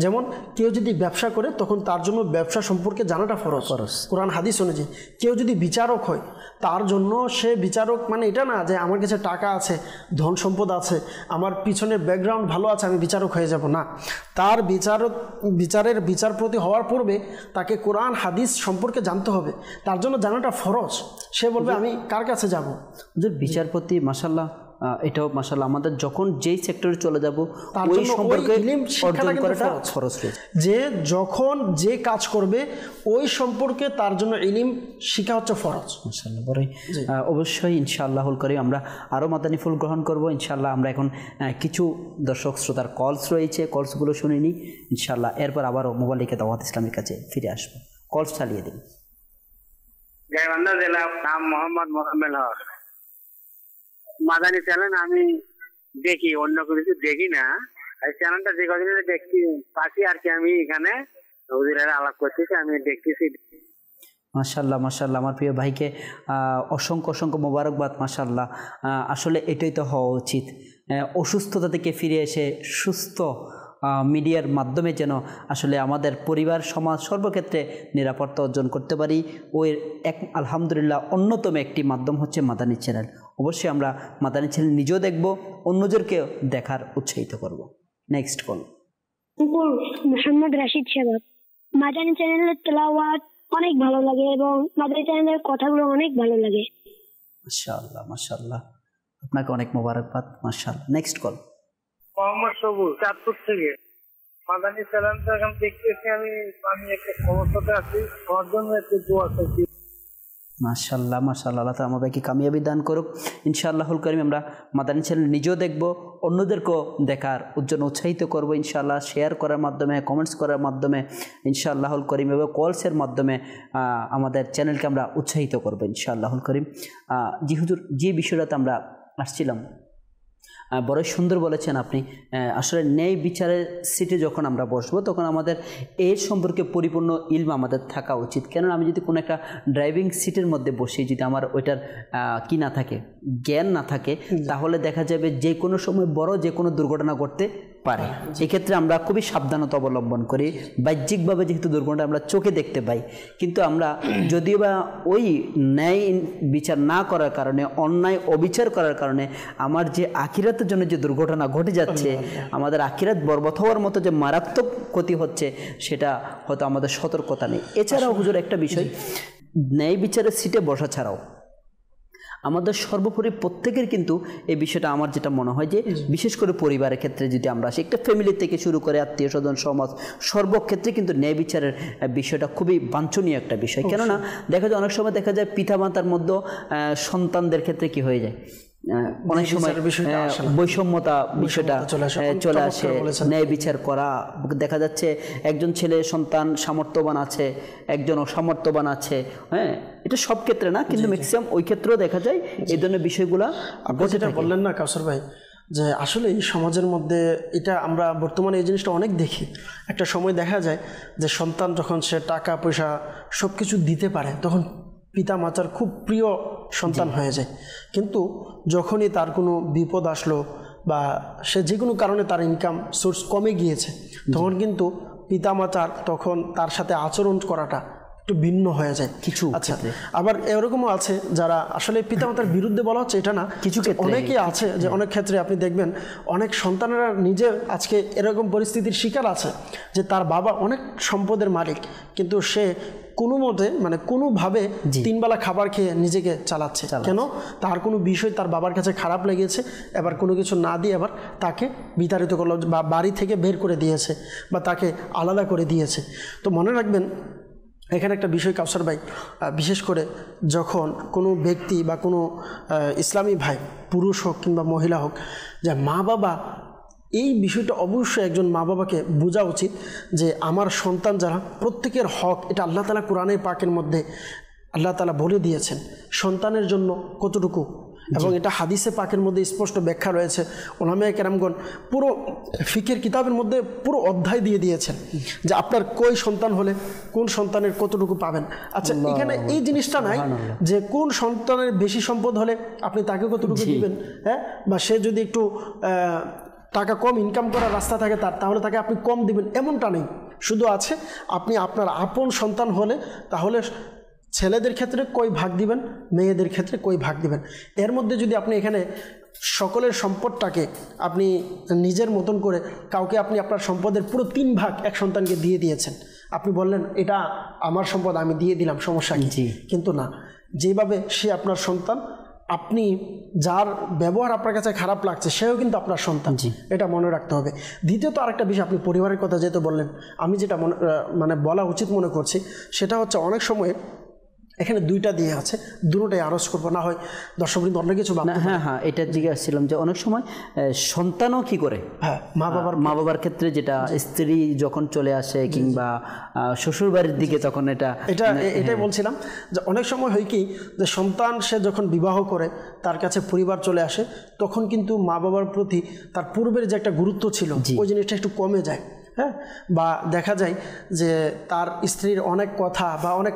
যেমন কেউ যদি ব্যবসা করে তখন তার জন্য ব্যবসা সম্পর্কে জানাটা ফরজ কোরআন হাদিস অনুযায়ী। কেউ যদি বিচারক হয় তার জন্য সে বিচারক মানে এটা না যে আমার কাছে টাকা আছে, ধন সম্পদ আছে, আমার পিছনের ব্যাকগ্রাউন্ড ভালো আছে, আমি বিচারক হয়ে যাব না। তার বিচারের বিচারপতি হওয়ার পূর্বে তাকে কোরআন হাদিস সম্পর্কে জানতে হবে, তার জন্য জানাটা ফরজ। সে বলবে আমি কার কাছে যাব? বিচারপতি মাশাআল্লাহ এটাও মাশাআল্লাহ আমাদের যখন যেই সেক্টরে চলে যাব ওই সম্পর্কে অর্জন করাটা ফরজ রয়েছে। যে যখন যে কাজ করবে ওই সম্পর্কে তার জন্য ইলম শিখা হচ্ছে ফরজ। মাশাআল্লাহ বড়ই অবশ্যই ইনশাআল্লাহুল করিম আমরা আরও মাদানী ফুল গ্রহণ করব ইনশাআল্লাহ। আমরা এখন কিছু দর্শক শ্রোতার কলস রয়েছে, কলসগুলো শুনে নিই ইনশাআল্লাহ, এরপর আবারও মোবালিকে দাওয়াত ইসলামের কাছে ফিরে আসবো। কলস চালিয়ে দিন। গাইবান্ধা জেলা, নাম মোহাম্মদ মোকাম্মেল হক। মাদানী চ্যানেল আমি দেখি, অন্য কিছু দেখি না। এই চ্যানেলটা যে কদিন দেখছি পাচ্ছি আর কি, আমি এখানে হুজুরেরা আলাপ করতেছি, আমি দেখতেছি। মাশাআল্লাহ মাশাআল্লাহ আমার প্রিয় ভাইকে অসংখ্য অসংখ্য মোবারকবাদ। মাশাআল্লাহ আসলে এটাই তো হওয়া উচিত, অসুস্থতা থেকে ফিরে এসে সুস্থ মিডিয়ার মাধ্যমে যেন আসলে আমাদের পরিবার সমাজ সর্বক্ষেত্রে নিরাপত্তা অর্জন করতে পারি। ওই আলহামদুলিল্লাহ অন্যতম একটি মাধ্যম হচ্ছে মাদানী চ্যানেল। অবশ্যই আমরা মাদানী চ্যানেল নিজেও দেখব, অন্যদেরকেও দেখার উৎসাহিত করব। নেক্সট কল মোহাম্মদ রাশিদ শাবাব। মাদানী চ্যানেলের তেলাওয়াত অনেক ভালো লাগে এবং মাদানী চ্যানেলের কথাগুলো অনেক ভালো লাগে। মাশাআল্লাহ মাশাআল্লাহ আপনাকে অনেক মোবারকবাদ। মাশাআল্লাহ নেক্সট কল মোহাম্মদ সবুজ, চাঁদপুর থেকে। মাদানী চ্যানেলটা এখন দেখতেছি আমি একটা সমস্যাতে আছি, আমার জন্য একটু দোয়া করছি। মাশাআল্লাহ মাশাআল্লাহ আল্লাহ তাআলা আমাদেরকে কামিয়াবি দান করুক ইনশাআল্লাহুল কারীম। আমরা মাদানী চ্যানেল নিজেও দেখব, অন্যদেরকেও দেখার জন্য উৎসাহিত করব ইনশাআল্লাহ, শেয়ার করার মাধ্যমে, কমেন্টস করার মাধ্যমে ইনশাআল্লাহুল কারীম এবং কলসের মাধ্যমে আমাদের চ্যানেলকে আমরা উৎসাহিত করব ইনশাআল্লাহুল কারীম। জি হুজুর, যে বিষয়টাতে আমরা আসছিলাম বড় সুন্দর বলেছেন আপনি। আসলে ন্যায় বিচারের সিটে যখন আমরা বসবো তখন আমাদের এর সম্পর্কে পরিপূর্ণ ইলম আমাদের থাকা উচিত। কেননা আমি যদি কোনো একটা ড্রাইভিং সিটের মধ্যে বসি, যদি আমার ওইটার কি না থাকে, জ্ঞান না থাকে, তাহলে দেখা যাবে যে কোনো সময় বড় যে কোনো দুর্ঘটনা ঘটতে পারে। এক্ষেত্রে আমরা খুবই সাবধানতা অবলম্বন করি। বাহ্যিকভাবে যেহেতু দুর্ঘটনা আমরা চোখে দেখতে পাই, কিন্তু আমরা যদিও বা ওই ন্যায় বিচার না করার কারণে, অন্যায় অবিচার করার কারণে আমার যে আখিরাতের জন্য যে দুর্ঘটনা ঘটে যাচ্ছে, আমাদের আখিরাত বরবাদ হওয়ার মতো যে মারাত্মক ক্ষতি হচ্ছে, সেটা হয়তো আমাদের সতর্কতা নেই। এছাড়াও হুজুর একটা বিষয়, ন্যায় বিচারের সিটে বসা ছাড়াও আমাদের সর্বোপরি প্রত্যেকের কিন্তু এই বিষয়টা আমার যেটা মনে হয় যে বিশেষ করে পরিবারের ক্ষেত্রে যদি আমরা আসি, একটা ফ্যামিলি থেকে শুরু করে আত্মীয় স্বজন সমাজ সর্বক্ষেত্রে কিন্তু ন্যায় বিচারের বিষয়টা খুবই বাঞ্ছনীয় একটা বিষয়। কেননা দেখা যায় অনেক সময় দেখা যায় পিতামাতার মধ্যে সন্তানদের ক্ষেত্রে কি হয়ে যায়, অনেক সময় বৈষম্যতা বিষয়টা চলে আসে। ন্যায় বিচার করা, দেখা যাচ্ছে একজন ছেলে সন্তান সামর্থ্যবান আছে, একজন অসামর্থ্যবান আছে, হ্যাঁ এটা সব ক্ষেত্রে না, কিন্তু ম্যাক্সিমাম ওই ক্ষেত্রেও দেখা যায় এই ধরনের বিষয়গুলা। আপনি যেটা বললেন না কাউসার ভাই, যে আসলে এই সমাজের মধ্যে এটা আমরা বর্তমানে এই জিনিসটা অনেক দেখি। একটা সময় দেখা যায় যে সন্তান যখন সে টাকা পয়সা সব কিছু দিতে পারে তখন পিতা মাতার খুব প্রিয় সন্তান হয়ে যায়, কিন্তু যখনই তার কোনো বিপদ আসলো বা সে যে কোনো কারণে তার ইনকাম সোর্স কমে গিয়েছে, তখন কিন্তু পিতা মাতার তখন তার সাথে আচরণ করাটা একটু ভিন্ন হয়ে যায় কিছু আচ্ছা। আবার এরকমও আছে যারা আসলে পিতামাতার বিরুদ্ধে বলা হচ্ছে এটা না, কিছু ক্ষেত্রে অনেকেই আছে যে অনেক ক্ষেত্রে আপনি দেখবেন অনেক সন্তানেরা নিজের আজকে এরকম পরিস্থিতির শিকার আছে যে তার বাবা অনেক সম্পদের মালিক, কিন্তু সে কোনো মতে মানে কোনোভাবে 3 বেলা খাবার খেয়ে নিজেকে চালাচ্ছে। কেন? তার কোনো বিষয় তার বাবার কাছে খারাপ লেগেছে, এবার কোনো কিছু না দিয়ে আবার তাকে বিতাড়িত করলো বা বাড়ি থেকে বের করে দিয়েছে বা তাকে আলাদা করে দিয়েছে। তো মনে রাখবেন এখানে একটা বিষয় কাউসার ভাই, বিশেষ করে যখন কোনো ব্যক্তি বা কোনো ইসলামী ভাই, পুরুষ হোক কিংবা মহিলা হোক, যে মা বাবা, এই বিষয়টা অবশ্যই একজন মা বাবাকে বোঝা উচিত যে আমার সন্তান যারা, প্রত্যেকের হক, এটা আল্লাহ তাআলা কোরআনের পাকের মধ্যে আল্লাহ তাআলা বলে দিয়েছেন সন্তানের জন্য কতটুকু, এবং এটা হাদিসে পাকের মধ্যে স্পষ্ট ব্যাখ্যা রয়েছে। ওলামায়ে কেরামগণ পুরো ফিকের কিতাবের মধ্যে পুরো অধ্যায় দিয়ে দিয়েছেন যে আপনার কই সন্তান হলে কোন সন্তানের কতটুকু পাবেন। আচ্ছা, এখানে এই জিনিসটা নাই যে কোন সন্তানের বেশি সম্পদ হলে আপনি তাকে কতটুকু দিবেন, হ্যাঁ, বা সে যদি একটু টাকা কম ইনকাম করার রাস্তা থাকে তাহলে তাকে আপনি কম দিবেন, এমনটা নেই। শুধু আছে আপনি আপনার আপন সন্তান হলে তাহলে ছেলেদের ক্ষেত্রে কই ভাগ দিবেন, মেয়েদের ক্ষেত্রে কই ভাগ দিবেন। এর মধ্যে যদি আপনি এখানে সকলের সম্পদটাকে আপনি নিজের মতন করে কাউকে আপনি আপনার সম্পদের পুরো 3 ভাগ এক সন্তানকে দিয়ে দিয়েছেন, আপনি বললেন এটা আমার সম্পদ আমি দিয়ে দিলাম, সমস্যা কি? কিন্তু না, যেভাবে সে আপনার সন্তান, আপনি যার ব্যবহার আপনার কাছে খারাপ লাগছে সেও কিন্তু আপনার সন্তান, এটা মনে রাখতে হবে। দ্বিতীয়ত আরেকটা বিষয়, আপনি পরিবারের কথা যেহেতু বললেন, আমি যেটা মানে বলা উচিত মনে করছি সেটা হচ্ছে অনেক সময় এখানে 2টা দিয়ে আছে, দুটোটাই আরজ করবো, না হয় দর্শকবৃন্দ অন্য কিছু ভাবতে পারে। হ্যাঁ, এটার দিকে আসছিলাম যে অনেক সময় সন্তানও কি করে, হ্যাঁ, মা বাবার ক্ষেত্রে যেটা স্ত্রী যখন চলে আসে কিংবা শ্বশুর বাড়ির দিকে, তখন এটাই বলছিলাম যে অনেক সময় হয় কি যে সন্তান সে যখন বিবাহ করে তার কাছে পরিবার চলে আসে, তখন কিন্তু মা বাবার প্রতি তার পূর্বের যে একটা গুরুত্ব ছিল ওই জিনিসটা একটু কমে যায়। হ্যাঁ, বা দেখা যায় যে তার স্ত্রীর অনেক কথা বা অনেক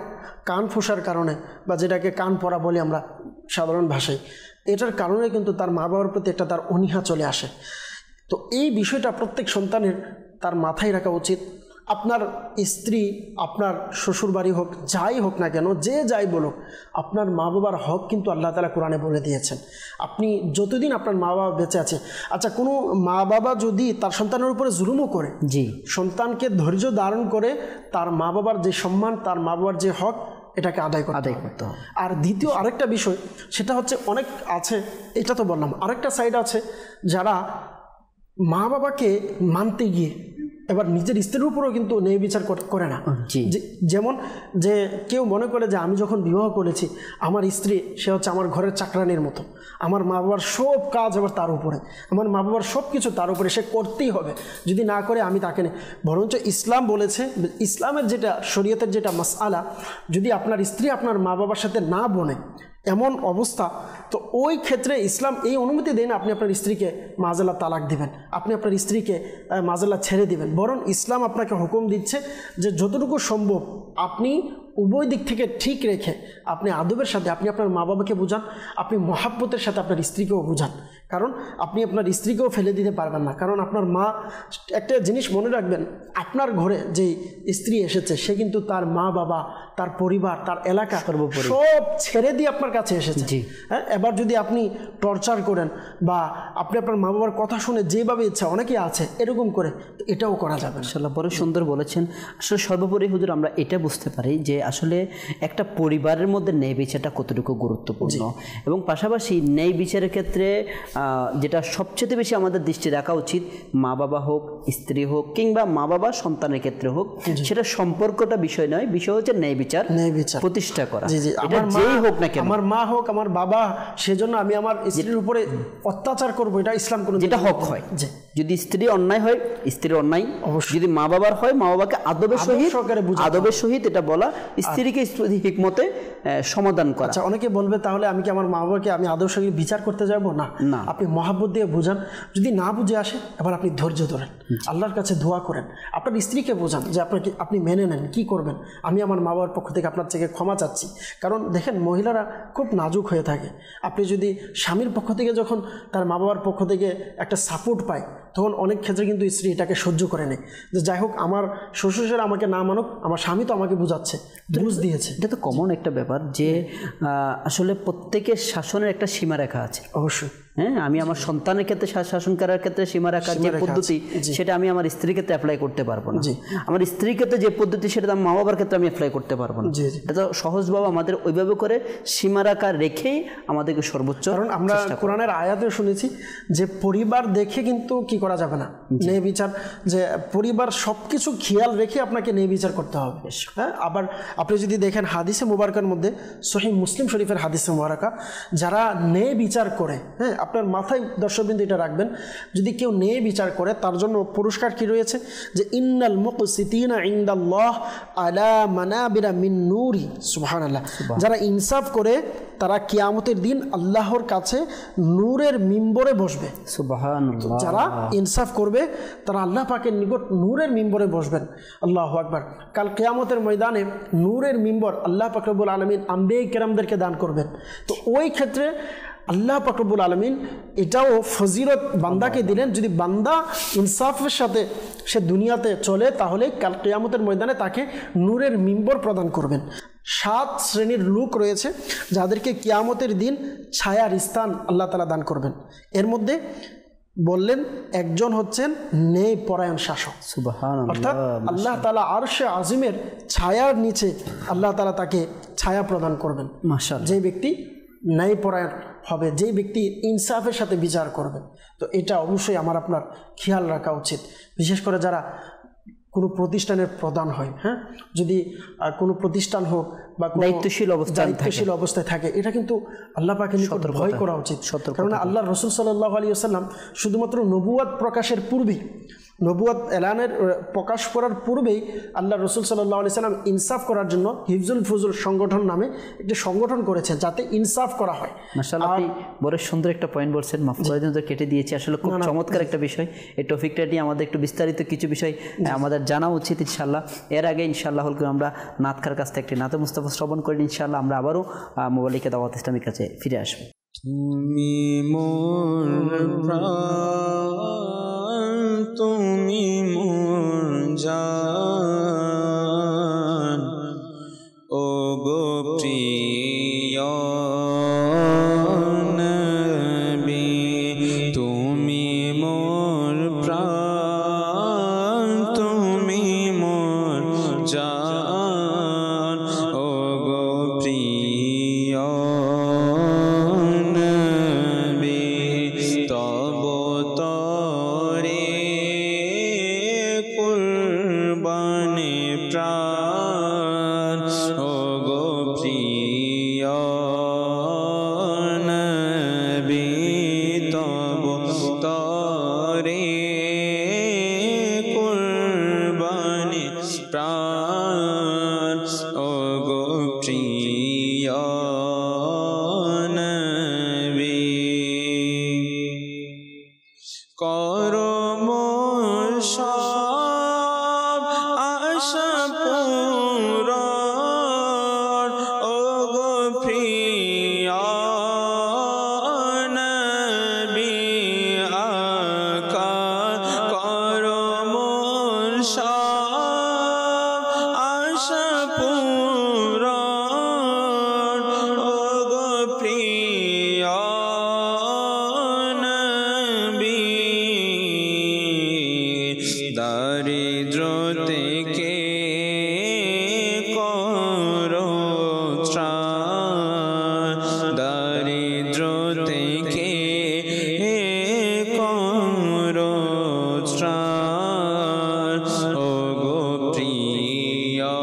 কান ফোঁসার কারণে, বা যেটাকে কান পড়া বলি আমরা সাধারণ ভাষায়, এটার কারণে কিন্তু তার মা বাবার প্রতি একটা তার অনীহা চলে আসে। তো এই বিষয়টা প্রত্যেক সন্তানের তার মাথায় রাখা উচিত। আপনার স্ত্রী, আপনার শ্বশুরবাড়ি হোক, যাই হোক না কেন, যে যাই বলুক, আপনার মা বাবার হক কিন্তু আল্লাহ তাআলা কোরআনে বলে দিয়েছেন। আপনি যতদিন আপনার মা বাবা বেঁচে আছে, আচ্ছা, কোনো মা বাবা যদি তার সন্তানের উপরে জুলুমও করে, সন্তানকে ধৈর্য ধারণ করে তার মা বাবার যে সম্মান, তার মা বাবার যে হক, এটাকে আদায় করতে হবে। আর দ্বিতীয় আরেকটা বিষয় সেটা হচ্ছে, অনেক আছে, এটা তো বললাম, আরেকটা সাইড আছে যারা মা বাবাকে মানতে গিয়ে এবার নিজের স্ত্রীর উপরেও কিন্তু ন্যায় বিচার করে না। যেমন যে কেউ মনে করে যে আমি যখন বিবাহ করেছি আমার স্ত্রী সে হচ্ছে আমার ঘরের চাকরানির মতো, আমার মা বাবার সব কাজ আবার তার উপরে, আমার মা বাবার সব কিছু তার উপরে, সে করতেই হবে, যদি না করে আমি তাকে নেই। বরঞ্চ ইসলাম বলেছে, ইসলামের যেটা শরীয়তের যেটা মাসআলা, যদি আপনার স্ত্রী আপনার মা বাবার সাথে না বনে এমন অবস্থা, তো ওই ক্ষেত্রে ইসলাম এই অনুমতি দেন আপনি আপনার স্ত্রীকে মাজাল্লাহ তালাক দিবেন, আপনি আপনার স্ত্রীকে মাজাল্লাহ ছেড়ে দিবেন। বরং ইসলাম আপনাকে হুকুম দিচ্ছে যে যতটুকু সম্ভব আপনি উভয় দিক থেকে ঠিক রেখে আপনি আদবের সাথে আপনি আপনার মা বাবাকে বোঝান, আপনি মহাব্বতের সাথে আপনার স্ত্রীকেও বোঝান। কারণ আপনি আপনার স্ত্রীকেও ফেলে দিতে পারবেন না, কারণ আপনার মা, একটা জিনিস মনে রাখবেন, আপনার ঘরে যে স্ত্রী এসেছে সে কিন্তু তার মা বাবা, তার পরিবার, তার এলাকা সব ছেড়ে দিয়ে আপনার কাছে এসেছে। হ্যাঁ, এবার যদি আপনি টর্চার করেন বা আপনি আপনার মা বাবার কথা শুনে যেভাবে ইচ্ছা, অনেকেই আছে এরকম করে, এটাও করা যাবে। মাশাআল্লাহ, বড় সুন্দর বলেছেন। আসলে সর্বোপরি হুজুর আমরা এটা বুঝতে পারি যে আসলে একটা পরিবারের মধ্যে ন্যায় বিচারটা কতটুকু গুরুত্বপূর্ণ, এবং পাশাপাশি ন্যায় বিচারের ক্ষেত্রে যেটা সবচেয়ে বেশি আমাদের দৃষ্টি রাখা উচিত, মা বাবা হোক, স্ত্রী হোক, কিংবা মা বাবা সন্তানের ক্ষেত্রে হোক, সেটা সম্পর্কটা বিষয় নয়, বিষয় হচ্ছে ন্যায় বিচার প্রতিষ্ঠা করা। যেই হোক না কেন, আমার মা হোক, আমার বাবা, সেজন্য আমি আমার স্ত্রীর উপরে অত্যাচার করবো, এটা ইসলাম কোনো, যেটা হক হয়। যদি স্ত্রী অন্যায় হয়, স্ত্রীর অন্যায়, যদি মা বাবার হয়, মা বাবাকে আদবের সহিত এটা বলা, স্ত্রীকে হিকমতে সমাধান করা। আচ্ছা, অনেকে বলবে তাহলে আমি কি আমার মা বাবাকে আমি আদবের সঙ্গে বিচার করতে যাবো? না, আপনি মহাব্বত দিয়ে বোঝান। যদি না বুঝে আসে, এবার আপনি ধৈর্য ধরেন, আল্লাহর কাছে দোয়া করেন, আপনার স্ত্রীকে বোঝান যে আপনি মেনে নেন, কি করবেন, আমি আমার মা বাবার পক্ষ থেকে আপনার থেকে ক্ষমা চাচ্ছি। কারণ দেখেন, মহিলারা খুব নাজুক হয়ে থাকে। আপনি যদি স্বামীর পক্ষ থেকে যখন তার মা বাবার পক্ষ থেকে একটা সাপোর্ট পায়, তখন অনেক ক্ষেত্রে কিন্তু স্ত্রী এটাকে সহ্য করে নেয় যে যাই হোক আমার শ্বশুর আমাকে না মানুক, আমার স্বামী তো আমাকে বুঝাচ্ছে, বুঝ দিয়েছে। এটা তো কমন একটা ব্যাপার যে আসলে প্রত্যেকের শাসনের একটা সীমারেখা আছে। অবশ্যই হ্যাঁ, আমি আমার সন্তানের ক্ষেত্রে শাসন করার ক্ষেত্রে সীমা রাখার যে পদ্ধতি সেটা আমি আমার স্ত্রীর ক্ষেত্রে অ্যাপ্লাই করতে পারবো না। আমার স্ত্রীর ক্ষেত্রে যে পদ্ধতি সেটা আমার মা বাবার ক্ষেত্রে আমি অ্যাপ্লাই করতে পারবো না। এটা তো সহজভাবে আমাদের ওইভাবে করে সীমা রাখা রেখেই আমাদেরকে সর্বোচ্চ, কারণ আমরা কোরআনের আয়াতে শুনেছি যে পরিবার দেখে কিন্তু কি করা যাবে না, ন্যায় বিচার, যে পরিবার সবকিছু খেয়াল রেখে আপনাকে ন্যায় বিচার করতে হবে। হ্যাঁ, আবার আপনি যদি দেখেন হাদিসে মুবারকার মধ্যে, সহিহ মুসলিম শরীফের হাদিসে মুবারকা, যারা ন্যায় বিচার করে, হ্যাঁ আপনার মাথায় দর্শকবৃন্দ এটা রাখবেন, যদি কেউ ন্যায় বিচার করে তার জন্য পুরস্কার কি রয়েছে, যে ইন্নাল মুকসিতিনা ইনদাল্লাহ আলা মানাবিরা মিন নূরি, সুবহানাল্লাহ। যারা ইনসাফ করে তারা কিয়ামতের দিন আল্লাহর কাছে নূরের মিম্বরে বসবে। সুবহানাল্লাহ। যারা ইনসাফ করবে তারা আল্লাহ পাকের নিকট নূরের মিম্বরে বসবেন। আল্লাহু আকবার। কাল কিয়ামতের ময়দানে নূরের মিম্বর আল্লাহ পাক রব্বুল আলামিন আম্বিয়া কিরামদেরকে দান করবেন। তো ওই ক্ষেত্রে আল্লাহ পাক রব্বুল আলামিন এটাও ফজিলত বান্দাকে দিলেন, যদি বান্দা ইনসাফের সাথে সে দুনিয়াতে চলে তাহলে কাল কিয়ামতের ময়দানে তাকে নূরের মিম্বর প্রদান করবেন। 7 শ্রেণীর লোক রয়েছে যাদেরকে কিয়ামতের দিন ছায়ার স্থান আল্লাহ তাআলা দান করবেন। এর মধ্যে বললেন একজন হচ্ছেন ন্যায় পরায়ণ শাসক। সুবহানাল্লাহ। অর্থাৎ আল্লাহ তাআলা আরশে আজিমের ছায়ার নিচে আল্লাহ তাআলা তাকে ছায়া প্রদান করবেন। মাশাআল্লাহ। যে ব্যক্তি ন্যায়পরায়ণ হবে, যেই ব্যক্তি ইনসাফের সাথে বিচার করবে। তো এটা অবশ্যই আমার আপনার খেয়াল রাখা উচিত, বিশেষ করে যারা কোনো প্রতিষ্ঠানের প্রধান হয়। হ্যাঁ, যদি কোনো প্রতিষ্ঠান হোক বা দায়িত্বশীল অবস্থায় থাকে, এটা কিন্তু আল্লাহ পাকের নিকট ভয় করা উচিত। কারণ আল্লাহ রাসূল সাল্লাল্লাহু আলাইহি ওয়াসাল্লাম শুধুমাত্র নবুয়াত প্রকাশের পূর্বেই, নবুয়াত এলানের প্রকাশ করার পূর্বেই আল্লাহ রাসূল সাল্লাল্লাহু আলাইহি ওয়াসাল্লাম ইনসাফ করার জন্য হিফজুল ফুজুল সংগঠন নামে একটি সংগঠন করেছেন, যাতে ইনসাফ করা হয়। মাশাআল্লাহ, আপনি বড় সুন্দর একটা পয়েন্ট বলছেন, মাফ করে দিন তো কেটে দিয়েছি, আসলে খুব চমৎকার একটা বিষয়। এই টপিকটা নিয়ে আমাদের একটু বিস্তারিত কিছু বিষয় আমাদের জানা উচিত ইনশাআল্লাহ। এর আগে ইনশাআল্লাহ আমরা নাতখার কাছ থেকে একটি নাতে মুস্তাফা শ্রবণ করি, ইনশাআল্লাহ আমরা আবারও মোবালিকা দাওয়াত ইসলামীর কাছে ফিরে আসবো। তুমি মোর প্রাণ, তুমি মোর জান, ও গো প্রিয় নবী, তুমি মোর প্রাণ, তুমি মোর জান, ও গো প্রিয় নবী, তব তরে কুরবানে প্রাণ, ও গো প্রিয় নবী, তব তরে কুরবানে প্রাণ, ও গো প্রিয় নবী, করো মোর সব আশা পূরণ, ও গো প্রিয় নবী আকা, করো মোর সব আশা পূরণ, ও গো প্রিয় নবী, দারিদ্র থেকে করো ত্রাণ, দারিদ্র থেকে করো ত্রাণ, ও গো প্রিয়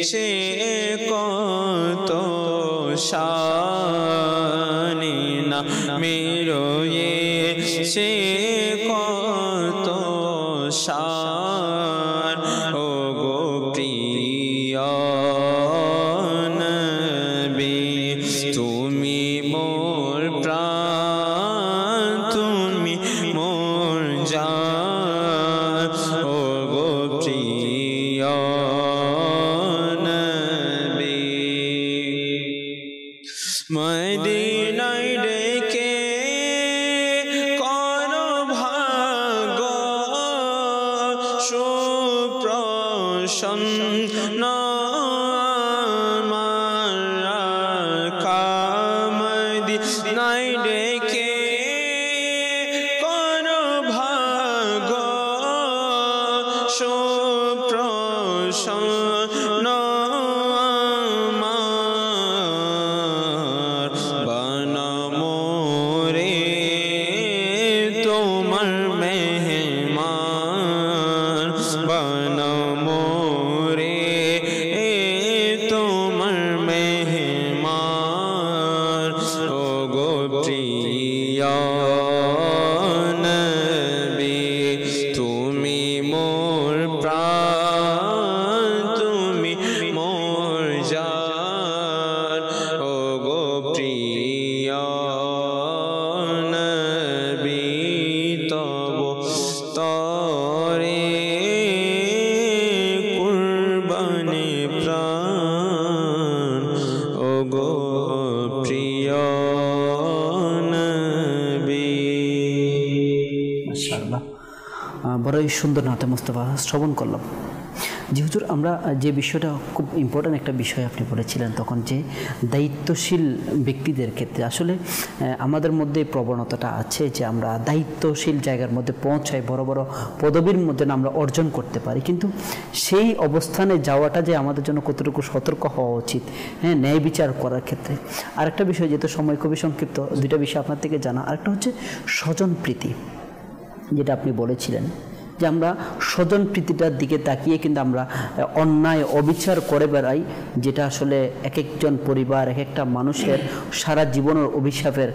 সে কত শানি না মেরোয়ে সে কত শান ও গো প্রিয় নবী তুমি মোর প্রাণ তুমি মোর জান ও গো প্রিয় নবী মদিনায় ডেকে করো ভাগ্য সুপ্রসন্ন মদিনায় ডেকে করো ভাগ্য সুপ্রসন্ন বড়ই সুন্দর নাতে মুস্তাফা শ্রবণ করলাম। জি হুজুর, আমরা যে বিষয়টা খুব ইম্পর্ট্যান্ট একটা বিষয় আপনি বলেছিলেন তখন, যে দায়িত্বশীল ব্যক্তিদের ক্ষেত্রে আসলে আমাদের মধ্যে প্রবণতাটা আছে যে আমরা দায়িত্বশীল জায়গার মধ্যে পৌঁছাই, বড় বড় পদবীর মধ্যে আমরা অর্জন করতে পারি, কিন্তু সেই অবস্থানে যাওয়াটা যে আমাদের জন্য কতটুকু সতর্ক হওয়া উচিত, হ্যাঁ, ন্যায় বিচার করার ক্ষেত্রে। আরেকটা বিষয়, যেহেতু সময় খুবই সংক্ষিপ্ত, দুইটা বিষয় আপনার থেকে জানা। আরেকটা হচ্ছে স্বজন প্রীতি, যেটা আপনি বলেছিলেন যে আমরা স্বজন প্রীতিটার দিকে তাকিয়ে কিন্তু আমরা অন্যায় অবিচার করে বেড়াই, যেটা আসলে এক একজন পরিবার, এক একটা মানুষের সারা জীবনের অভিশাপের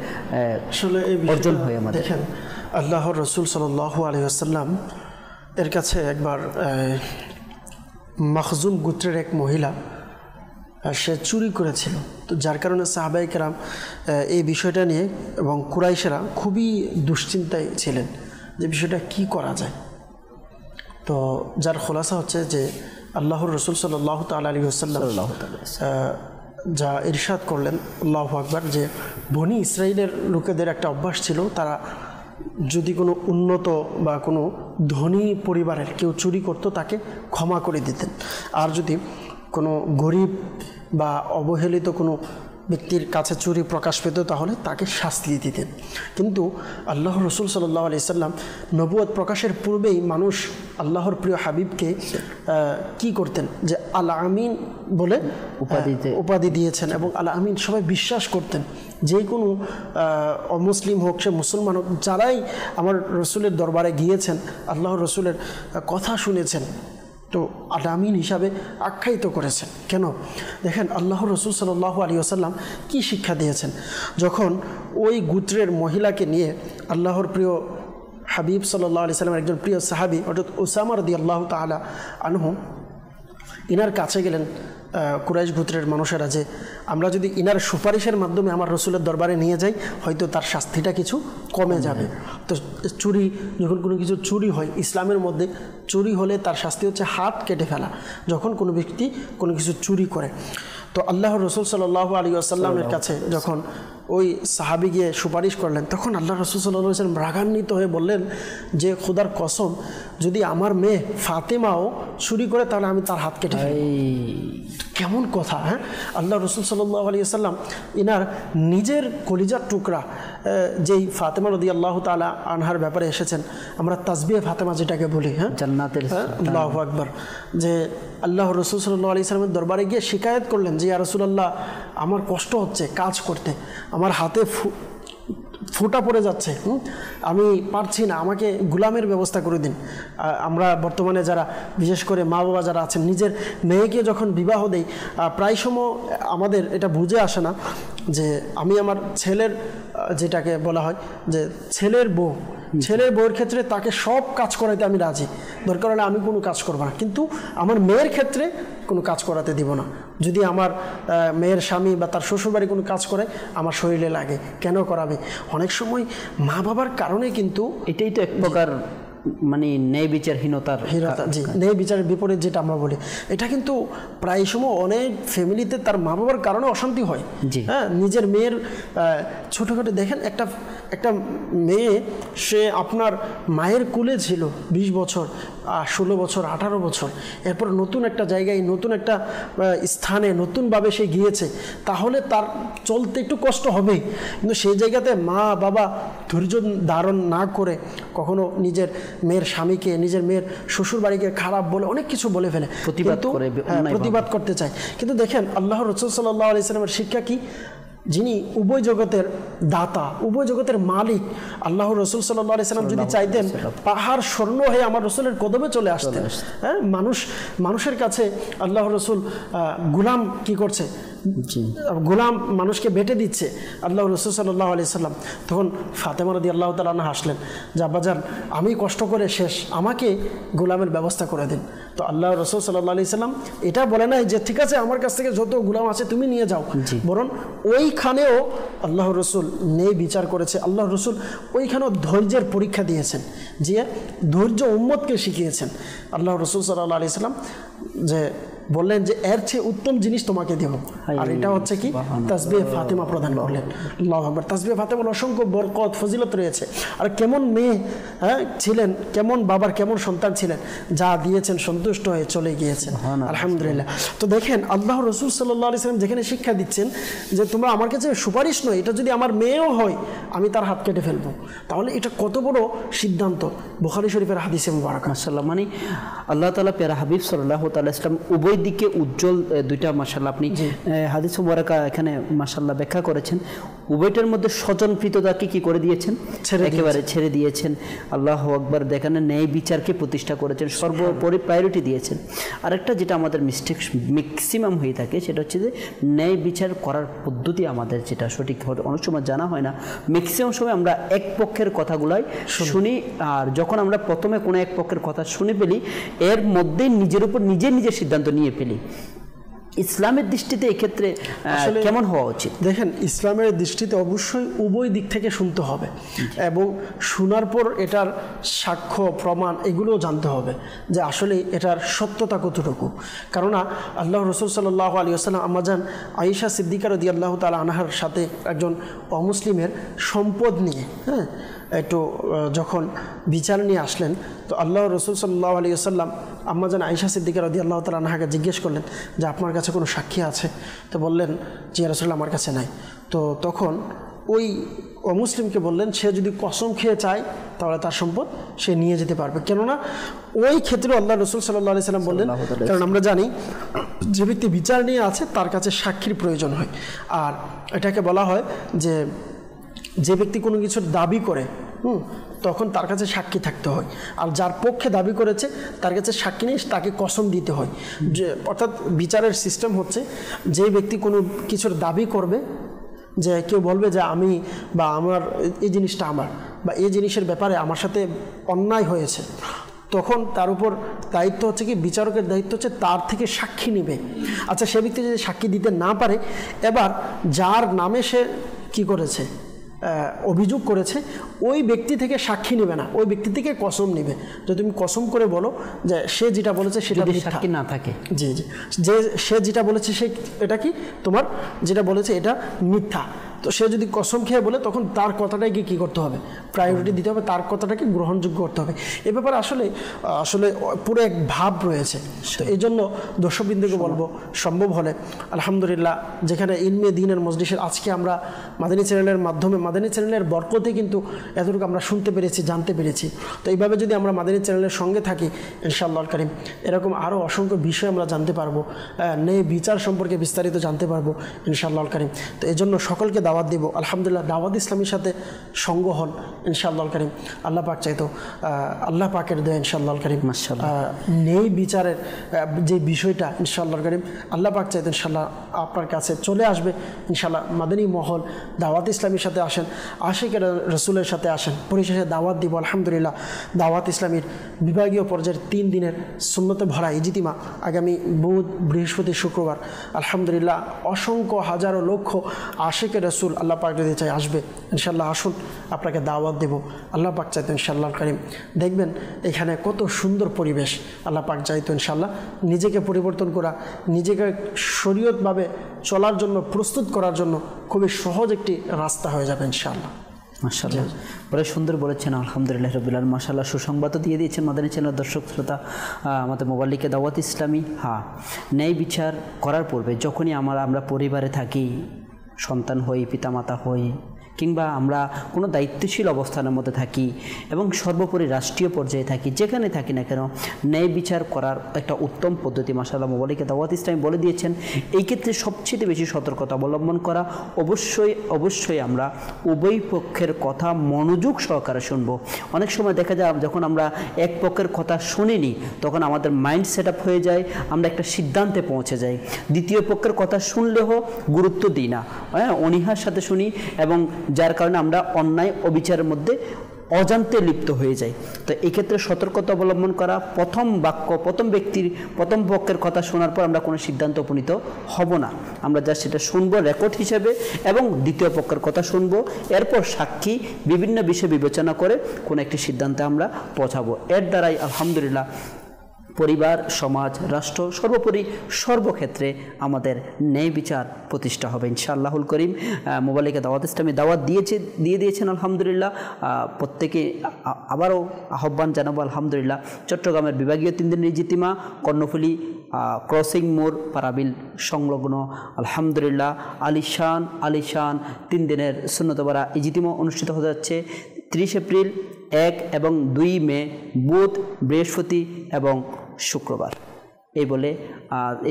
আসলে অর্জন হয়ে আমাদের। দেখেন, আল্লাহর রসুল সাল্লাল্লাহু আলাইহি ওয়াসাল্লাম এর কাছে একবার মখজুম গোত্রের এক মহিলা সে চুরি করেছিল, তো যার কারণে সাহাবায়ে কেরাম এই বিষয়টা নিয়ে এবং কুরাইশেরা খুবই দুশ্চিন্তায় ছিলেন যে বিষয়টা কি করা যায়। তো যার খোলাসা হচ্ছে যে আল্লাহর রসুল সাল্লাল্লাহু তাআলা আলাইহি ওয়াসাল্লাম যা ইরশাদ করলেন, আল্লাহু আকবার, যে বনি ইসরাইলের লোকেদের একটা অভ্যাস ছিল, তারা যদি কোনো উন্নত বা কোনো ধনী পরিবারের কেউ চুরি করতো তাকে ক্ষমা করে দিতেন, আর যদি কোনো গরিব বা অবহেলিত কোনো ব্যক্তির কাছে চুরি প্রকাশ পেত তাহলে তাকে শাস্তি দিতেন। কিন্তু আল্লাহর রসুল সাল্লাল্লাহু আলাইহি সাল্লাম নবুয়ত প্রকাশের পূর্বেই মানুষ আল্লাহর প্রিয় হাবিবকে কি করতেন, যে আল আমিন বলে উপাধি দিয়েছেন, এবং আল আমিন সবাই বিশ্বাস করতেন, যে কোনো অমুসলিম হোক সে মুসলমান হোক, যারাই আমার রসুলের দরবারে গিয়েছেন আল্লাহর রসুলের কথা শুনেছেন, তো আল আমিন হিসাবে আখ্যায়িত করেছেন। কেন? দেখেন, আল্লাহর রসুল সাল্লাল্লাহু আলাইহি ওয়াসাল্লাম কি শিক্ষা দিয়েছেন। যখন ওই গোত্রের মহিলাকে নিয়ে আল্লাহর প্রিয় হাবিব সাল্লাল্লাহু আলাইহি সাল্লামের একজন প্রিয় সাহাবী অর্থাৎ উসামা রাদিয়াল্লাহু তাআলা আনহু ইনার কাছে গেলেন কুরাইশ গোত্রের মানুষেরা, যে আমরা যদি ইনার সুপারিশের মাধ্যমে আমার রসুলের দরবারে নিয়ে যাই হয়তো তার শাস্তিটা কিছু কমে যাবে। তো চুরি, যখন কোনো কিছু চুরি হয় ইসলামের মধ্যে, চুরি হলে তার শাস্তি হচ্ছে হাত কেটে ফেলা, যখন কোনো ব্যক্তি কোনো কিছু চুরি করে। তো আল্লাহর রসুল সাল্লাল্লাহু আলাইহি ওয়াসাল্লামের কাছে যখন ওই সাহাবী গিয়ে সুপারিশ করলেন, তখন আল্লাহ রসুল সাল্লাল্লাহু আলাইহি ওয়াসাল্লাম রাগান্বিত হয়ে বললেন যে খোদার কসম, যদি আমার মেয়ে ফাতেমাও চুরি করে তাহলে আমি তার হাত কেটে ফেলব। কেমন কথা! হ্যাঁ, আল্লাহ রসুল সাল্লাল্লাহু আলাইহি ওয়াসাল্লাম ইনার নিজের কলিজার টুকরা যেই ফাতেমা রাদিয়াল্লাহু তাআলা আনহার ব্যাপারে এসেছেন, আমরা তাসবিহে ফাতেমা যেটাকে বলি, হ্যাঁ, জান্নাতের, আল্লাহু আকবার, যে আল্লাহ রসুল সাল্লাল্লাহু আলাইহি ওয়াসাল্লামের দরবারে গিয়ে শিকায়ত করলেন যে ইয়া রাসূলুল্লাহ, আমার কষ্ট হচ্ছে কাজ করতে, আমার হাতে ফোঁটা পড়ে যাচ্ছে, আমি পারছি না, আমাকে গোলামের ব্যবস্থা করে দিন। আমরা বর্তমানে যারা বিশেষ করে মা বাবা যারা আছেন, নিজের মেয়েকে যখন বিবাহ দেই প্রায় সময় আমাদের এটা বুঝে আসে না যে আমি আমার ছেলের, যেটাকে বলা হয় যে ছেলের বউয়ের ক্ষেত্রে তাকে সব কাজ করাইতে আমি রাজি, দরকার হলে আমি কোনো কাজ করব না, কিন্তু আমার মেয়ের ক্ষেত্রে কোনো কাজ করাতে দিব না। যদি আমার মেয়ের স্বামী বা তার শ্বশুরবাড়ি কোনো কাজ করে আমার শরীরে লাগে, কেন করাবে? অনেক সময় মা বাবার কারণে কিন্তু এটাই তো এক প্রকার মানে ন্যায় বিচারহীনতা, জি, ন্যায় বিচারের বিপরীত যেটা আমরা বলি, এটা কিন্তু প্রায় সময় অনেক ফ্যামিলিতে তার মা বাবার কারণে অশান্তি হয়। হ্যাঁ, নিজের মেয়ের ছোটোখাটো দেখেন, একটা মেয়ে সে আপনার মায়ের কোলে ছিল 20 বছর, 16 বছর, 18 বছর, এরপর নতুন একটা জায়গায়, নতুন একটা স্থানে নতুনভাবে সে গিয়েছে, তাহলে তার চলতে একটু কষ্ট হবেই, কিন্তু সেই জায়গাতে মা বাবা ধৈর্য ধারণ না করে কখনো নিজের মেয়ের স্বামীকে, নিজের মেয়ের শ্বশুরবাড়িকে খারাপ বলে অনেক কিছু বলে ফেলে, প্রতিবাদ করতে চায়। কিন্তু দেখেন আল্লাহ রাসূল সাল্লাল্লাহু আলাইহি সাল্লামের শিক্ষা কি? যিনি উভয় জগতের দাতা, উভয় জগতের মালিক, আল্লাহ রসুল সাল্লাল্লাহু আলাইহি সাল্লাম যদি চাইতেন পাহাড় স্বর্ণ হয়ে আমার রসুলের কদমে চলে আসতেন। হ্যাঁ, মানুষের কাছে আল্লাহ রসুল গোলাম কি করছে, গোলাম মানুষকে বেটে দিচ্ছে আল্লাহ রসুল সাল্লাল্লাহু আলাইহি সাল্লাম। তখন ফাতেমা রাদিয়াল্লাহু তাআলা আনহা হাসলেন যে আব্বাজান, আমি কষ্ট করে শেষ, আমাকে গোলামের ব্যবস্থা করে দিন। তো আল্লাহ রসুল সাল্লাল্লাহু আলাইহি সাল্লাম এটা বলে নাই যে ঠিক আছে আমার কাছ থেকে যত গোলাম আছে তুমি নিয়ে যাও, বরং ওইখানেও আল্লাহ রসুল ন্যায় বিচার করেছে। আল্লাহ রসুল ওইখানেও ধৈর্যের পরীক্ষা দিয়েছেন, যে ধৈর্য উম্মতকে শিখিয়েছেন। আল্লাহ রসুল সাল্লাল্লাহু আলাইহি সাল্লাম যে বললেন যে এর চেয়ে উত্তম জিনিস তোমাকে দেব, আর এটা হচ্ছে কি? তাসবিহ ফাতেমা প্রদান করলেন। আল্লাহু আকবার। তাসবিহ ফাতেমার অসংখ্য বরকত ফজিলত রয়েছে। আর কেমন মেয়ে ছিলেন, কেমন বাবার কেমন সন্তান ছিলেন, যা দিয়েছেন সন্তুষ্ট হয়ে চলে গিয়েছেন, আলহামদুলিল্লাহ। তো দেখেন আল্লাহ রসুল সাল্লাল্লাহু আলাইহি সাল্লাম যেখানে শিক্ষা দিচ্ছেন যে তোমরা আমার কাছে সুপারিশ নয়, এটা যদি আমার মেয়েও হয় আমি তার হাত কেটে ফেলবো, তাহলে এটা কত বড় সিদ্ধান্ত। বুখারী শরীফের হাদিসে মুবারাক। মাশাআল্লাহ, মানে আল্লাহ তাআলা প্যারা হাবিব সাল্লাল্লাহু তাআলা ইসলাম উভয় দিকে উজ্জ্বল দুইটা মাশাআল্লাহ আপনি হাদিস মুবারাকা এখানে মাশাআল্লাহ ব্যাখ্যা করেছেন। উভয়টার মধ্যে স্বজনপ্রীততাকে কি করে দিয়েছেন? একেবারে ছেড়ে দিয়েছেন। আল্লাহু আকবার। দেখানে ন্যায় বিচারকে প্রতিষ্ঠা করেছেন, সর্বোপরি প্রায়োরিটি দিয়েছেন। আরেকটা যেটা আমাদের মিস্টেক ম্যাক্সিমাম হয়ে থাকে সেটা হচ্ছে যে ন্যায় বিচার করার পদ্ধতি আমাদের যেটা সঠিক অনেক সময় জানা হয় না। ম্যাক্সিমাম সময় আমরা এক পক্ষের কথাগুলাই শুনি, আর যখন আমরা প্রথমে কোনো এক পক্ষের কথা শুনে ফেলি এর মধ্যেই নিজের উপর নিজের সিদ্ধান্ত নিয়ে ফেলি। ইসলামের দৃষ্টিতে এক্ষেত্রে কেমন হওয়া উচিত? দেখেন, ইসলামের দৃষ্টিতে অবশ্যই উভয় দিক থেকে শুনতে হবে এবং শোনার পর এটার সাক্ষ্য প্রমাণ এগুলোও জানতে হবে যে আসলে এটার সত্যতা কতটুকু। কেননা আল্লাহ রসুল সাল্লাল্লাহু আলাইহি ওয়াসাল্লাম আম্মাজান আয়েশা সিদ্দিকা রাদিয়াল্লাহু তাআলা আনহার সাথে একজন অমুসলিমের সম্পদ নিয়ে একটু যখন বিচার নিয়ে আসলেন, তো আল্লাহ রসুল সাল্লাল্লাহু আলাইহি ওয়াসাল্লাম আম্মাজান আয়েশা সিদ্দিকা রাদিয়াল্লাহু তাআলা আনহাকে জিজ্ঞেস করলেন যে আপনার কাছে কোনো সাক্ষী আছে? তো বললেন যে ইয়া রাসূলুল্লাহ আমার কাছে নাই। তো তখন ওই অমুসলিমকে বললেন সে যদি কসম খেয়ে চায় তাহলে তার সম্পদ সে নিয়ে যেতে পারবে। কেননা ওই ক্ষেত্রে আল্লাহ রসুল সাল্লাল্লাহু আলাইহি ওয়াসাল্লাম বললেন, কারণ আমরা জানি যে ব্যক্তি বিচার নিয়ে আছে তার কাছে সাক্ষীর প্রয়োজন হয়। আর এটাকে বলা হয় যে ব্যক্তি কোনো কিছুর দাবি করে তখন তার কাছে সাক্ষী থাকতে হয়, আর যার পক্ষে দাবি করেছে তার কাছে সাক্ষী নেই, তাকে কসম দিতে হয়। যে অর্থাৎ বিচারের সিস্টেম হচ্ছে যে ব্যক্তি কোনো কিছুর দাবি করবে, যে কেউ বলবে যে আমি বা আমার এই জিনিসটা আমার বা এই জিনিসের ব্যাপারে আমার সাথে অন্যায় হয়েছে, তখন তার উপর দায়িত্ব হচ্ছে কি, বিচারকের দায়িত্ব হচ্ছে তার থেকে সাক্ষী নেবে। আচ্ছা, সে ব্যক্তি যদি সাক্ষী দিতে না পারে, এবার যার নামে সে কি করেছে, অভিযোগ করেছে, ওই ব্যক্তি থেকে সাক্ষী নেবে না, ওই ব্যক্তি থেকে কসম নেবে। যে তুমি কসম করে বলো যে সে যেটা বলেছে সেটা সাক্ষী না থাকে, জি যে সে যেটা বলেছে সে এটা কি তোমার যেটা বলেছে এটা মিথ্যা। তো সে যদি কসম খেয়ে বলে তখন তার কথাটাকে কী করতে হবে, প্রায়োরিটি দিতে হবে, তার কথাটাকে গ্রহণযোগ্য করতে হবে। এ ব্যাপারে আসলে পুরো এক ভাব রয়েছে। তো এই জন্য দর্শকবৃন্দকে বলবো, সম্ভব হলে আলহামদুলিল্লাহ যেখানে ইলমে দ্বীনের মজলিসের আজকে আমরা মাদানী চ্যানেলের মাধ্যমে, মাদানী চ্যানেলের বরকতে কিন্তু এতটুকু আমরা শুনতে পেরেছি, জানতে পেরেছি। তো এইভাবে যদি আমরা মাদানী চ্যানেলের সঙ্গে থাকি ইনশাআল্লাহ কারীম এরকম আরও অসংখ্য বিষয় আমরা জানতে পারবো, ন্যায় বিচার সম্পর্কে বিস্তারিত জানতে পারবো ইনশাআল্লাহ কারীম। তো এই জন্য সকলকে দাওয়াত দাওয়াত দিব। আলহামদুলিল্লাহ দাওয়াত ইসলামীর সাথে সঙ্গ হন ইনশাআল্লাহ করিম। আল্লাহ পাক চাইতো আল্লাহ পাকের দয়া ইনশাআল্লাহ করিম নেই বিচারের যে বিষয়টা ইনশাআল্লাহ করিম আল্লাহ পাক চাইতো ইনশাআল্লাহ আপনার কাছে চলে আসবে ইনশাআল্লাহ। মাদানী মহল দাওয়াত ইসলামীর সাথে আসেন, আশিকের রসুলের সাথে আসেন, পরিশেষে দাওয়াত দিব। আলহামদুলিল্লাহ দাওয়াত ইসলামীর বিভাগীয় পর্যায়ের 3 দিনের সুন্নতে ভরা ইজতিমা আগামী বুধ, বৃহস্পতি, শুক্রবার। আলহামদুলিল্লাহ অসংখ্য হাজারো লক্ষ আশিকের রসুল আল্লাহ পাক যদি চাই আসবে ইনশাআল্লাহ। আসুন, আপনাকে দাওয়াত দেব। আল্লাহ পাক চাইতো ইনশাআল্লাহ করিম দেখবেন এখানে কত সুন্দর পরিবেশ। আল্লাহ পাক চাইতো ইনশাআল্লাহ নিজেকে পরিবর্তন করা, নিজেকে শরীয়তভাবে চলার জন্য প্রস্তুত করার জন্য খুবই সহজ একটি রাস্তা হয়ে যাবে ইনশাআল্লাহ। মাশাআল্লাহ, বড় সুন্দর বলেছেন। আলহামদুলিল্লাহ রাব্বিল আলামিন। মাশাআল্লাহ, সুসংবাদও দিয়ে দিয়েছেন মাদানী চ্যানেলের দর্শক শ্রোতা আমাদের মোবাইলিকে দাওয়াত ইসলামী। হ্যাঁ, ন্যায় বিচার করার পূর্বে যখনই আমরা পরিবারে থাকি, সন্তান হই, পিতামাতা হই, কিংবা আমরা কোনো দায়িত্বশীল অবস্থানের মধ্যে থাকি এবং সর্বোপরি রাষ্ট্রীয় পর্যায়ে থাকি, যেখানে থাকি না কেন ন্যায় বিচার করার একটা উত্তম পদ্ধতি মাশাআল্লাহ মোবাইলিকে দাওয়াত ইসলামী বলে দিয়েছেন। এই ক্ষেত্রে সবচেয়ে বেশি সতর্কতা অবলম্বন করা, অবশ্যই আমরা উভয় পক্ষের কথা মনোযোগ সহকারে শুনবো। অনেক সময় দেখা যায় যখন আমরা এক পক্ষের কথা শুনিনি তখন আমাদের মাইন্ড সেট আপ হয়ে যায়, আমরা একটা সিদ্ধান্তে পৌঁছে যাই। দ্বিতীয় পক্ষের কথা শুনলেও গুরুত্ব দিই না, অনীহার সাথে শুনি এবং যার কারণে আমরা অন্যায় অবিচারের মধ্যে অজান্তে লিপ্ত হয়ে যায়। তো এক্ষেত্রে সতর্কতা অবলম্বন করা, প্রথম পক্ষের কথা শোনার পর আমরা কোনো সিদ্ধান্ত উপনীত হব না। আমরা যা সেটা শুনবো রেকর্ড হিসেবে এবং দ্বিতীয় পক্ষের কথা শুনবো, এরপর সাক্ষী বিভিন্ন বিষয় বিবেচনা করে কোনো একটি সিদ্ধান্তে আমরা পৌঁছাবো। এর দ্বারাই আলহামদুলিল্লাহ পরিবার, সমাজ, রাষ্ট্র, সর্বোপরি সর্বক্ষেত্রে আমাদের ন্যায় বিচার প্রতিষ্ঠা হবে ইনশাআল্লাহুল করিম। মোবাইলিকে দাওয়াত ইসলামী দাওয়াত দিয়ে দিয়েছেন আলহামদুলিল্লাহ। প্রত্যেকে আবারও আহ্বান জানাবো আলহামদুলিল্লাহ। চট্টগ্রামের বিভাগীয় 3 দিনের ইজতিমা কর্ণফুলী ক্রসিং মোড় পারাবিল সংলগ্ন আলহামদুলিল্লাহ আলিশান 3 দিনের সুন্নত ভরা ইজতিমা অনুষ্ঠিত হতে যাচ্ছে 30 এপ্রিল, 1 এবং 2 মে, বুধ, বৃহস্পতি এবং শুক্রবার। এই বলে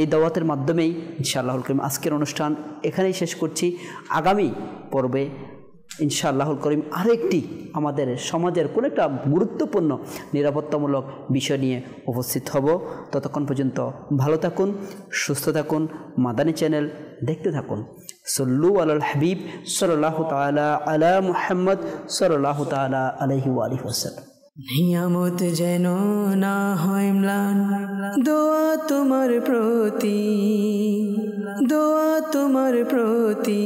এই দাওয়াতের মাধ্যমেই ইনশাআল্লাহুল করিম আজকের অনুষ্ঠান এখানেই শেষ করছি। আগামী পর্বে ইনশাআল্লাহুল করিম আরেকটি আমাদের সমাজের কোনো একটা গুরুত্বপূর্ণ নিরাপত্তামূলক বিষয় নিয়ে উপস্থিত হব। ততক্ষণ পর্যন্ত ভালো থাকুন, সুস্থ থাকুন, মাদানী চ্যানেল দেখতে থাকুন। সল্লু আলাল হাবিব সাল্লাল্লাহু তাআলা আলা মুহাম্মদ সাল্লাল্লাহু তাআলা আলাইহি ওয়া আলিহি ওয়াসাল্লাম। নিয়ামত যেন না হয় ম্লান, দোয়া তোমার প্রতি, দোয়া তোমার প্রতি।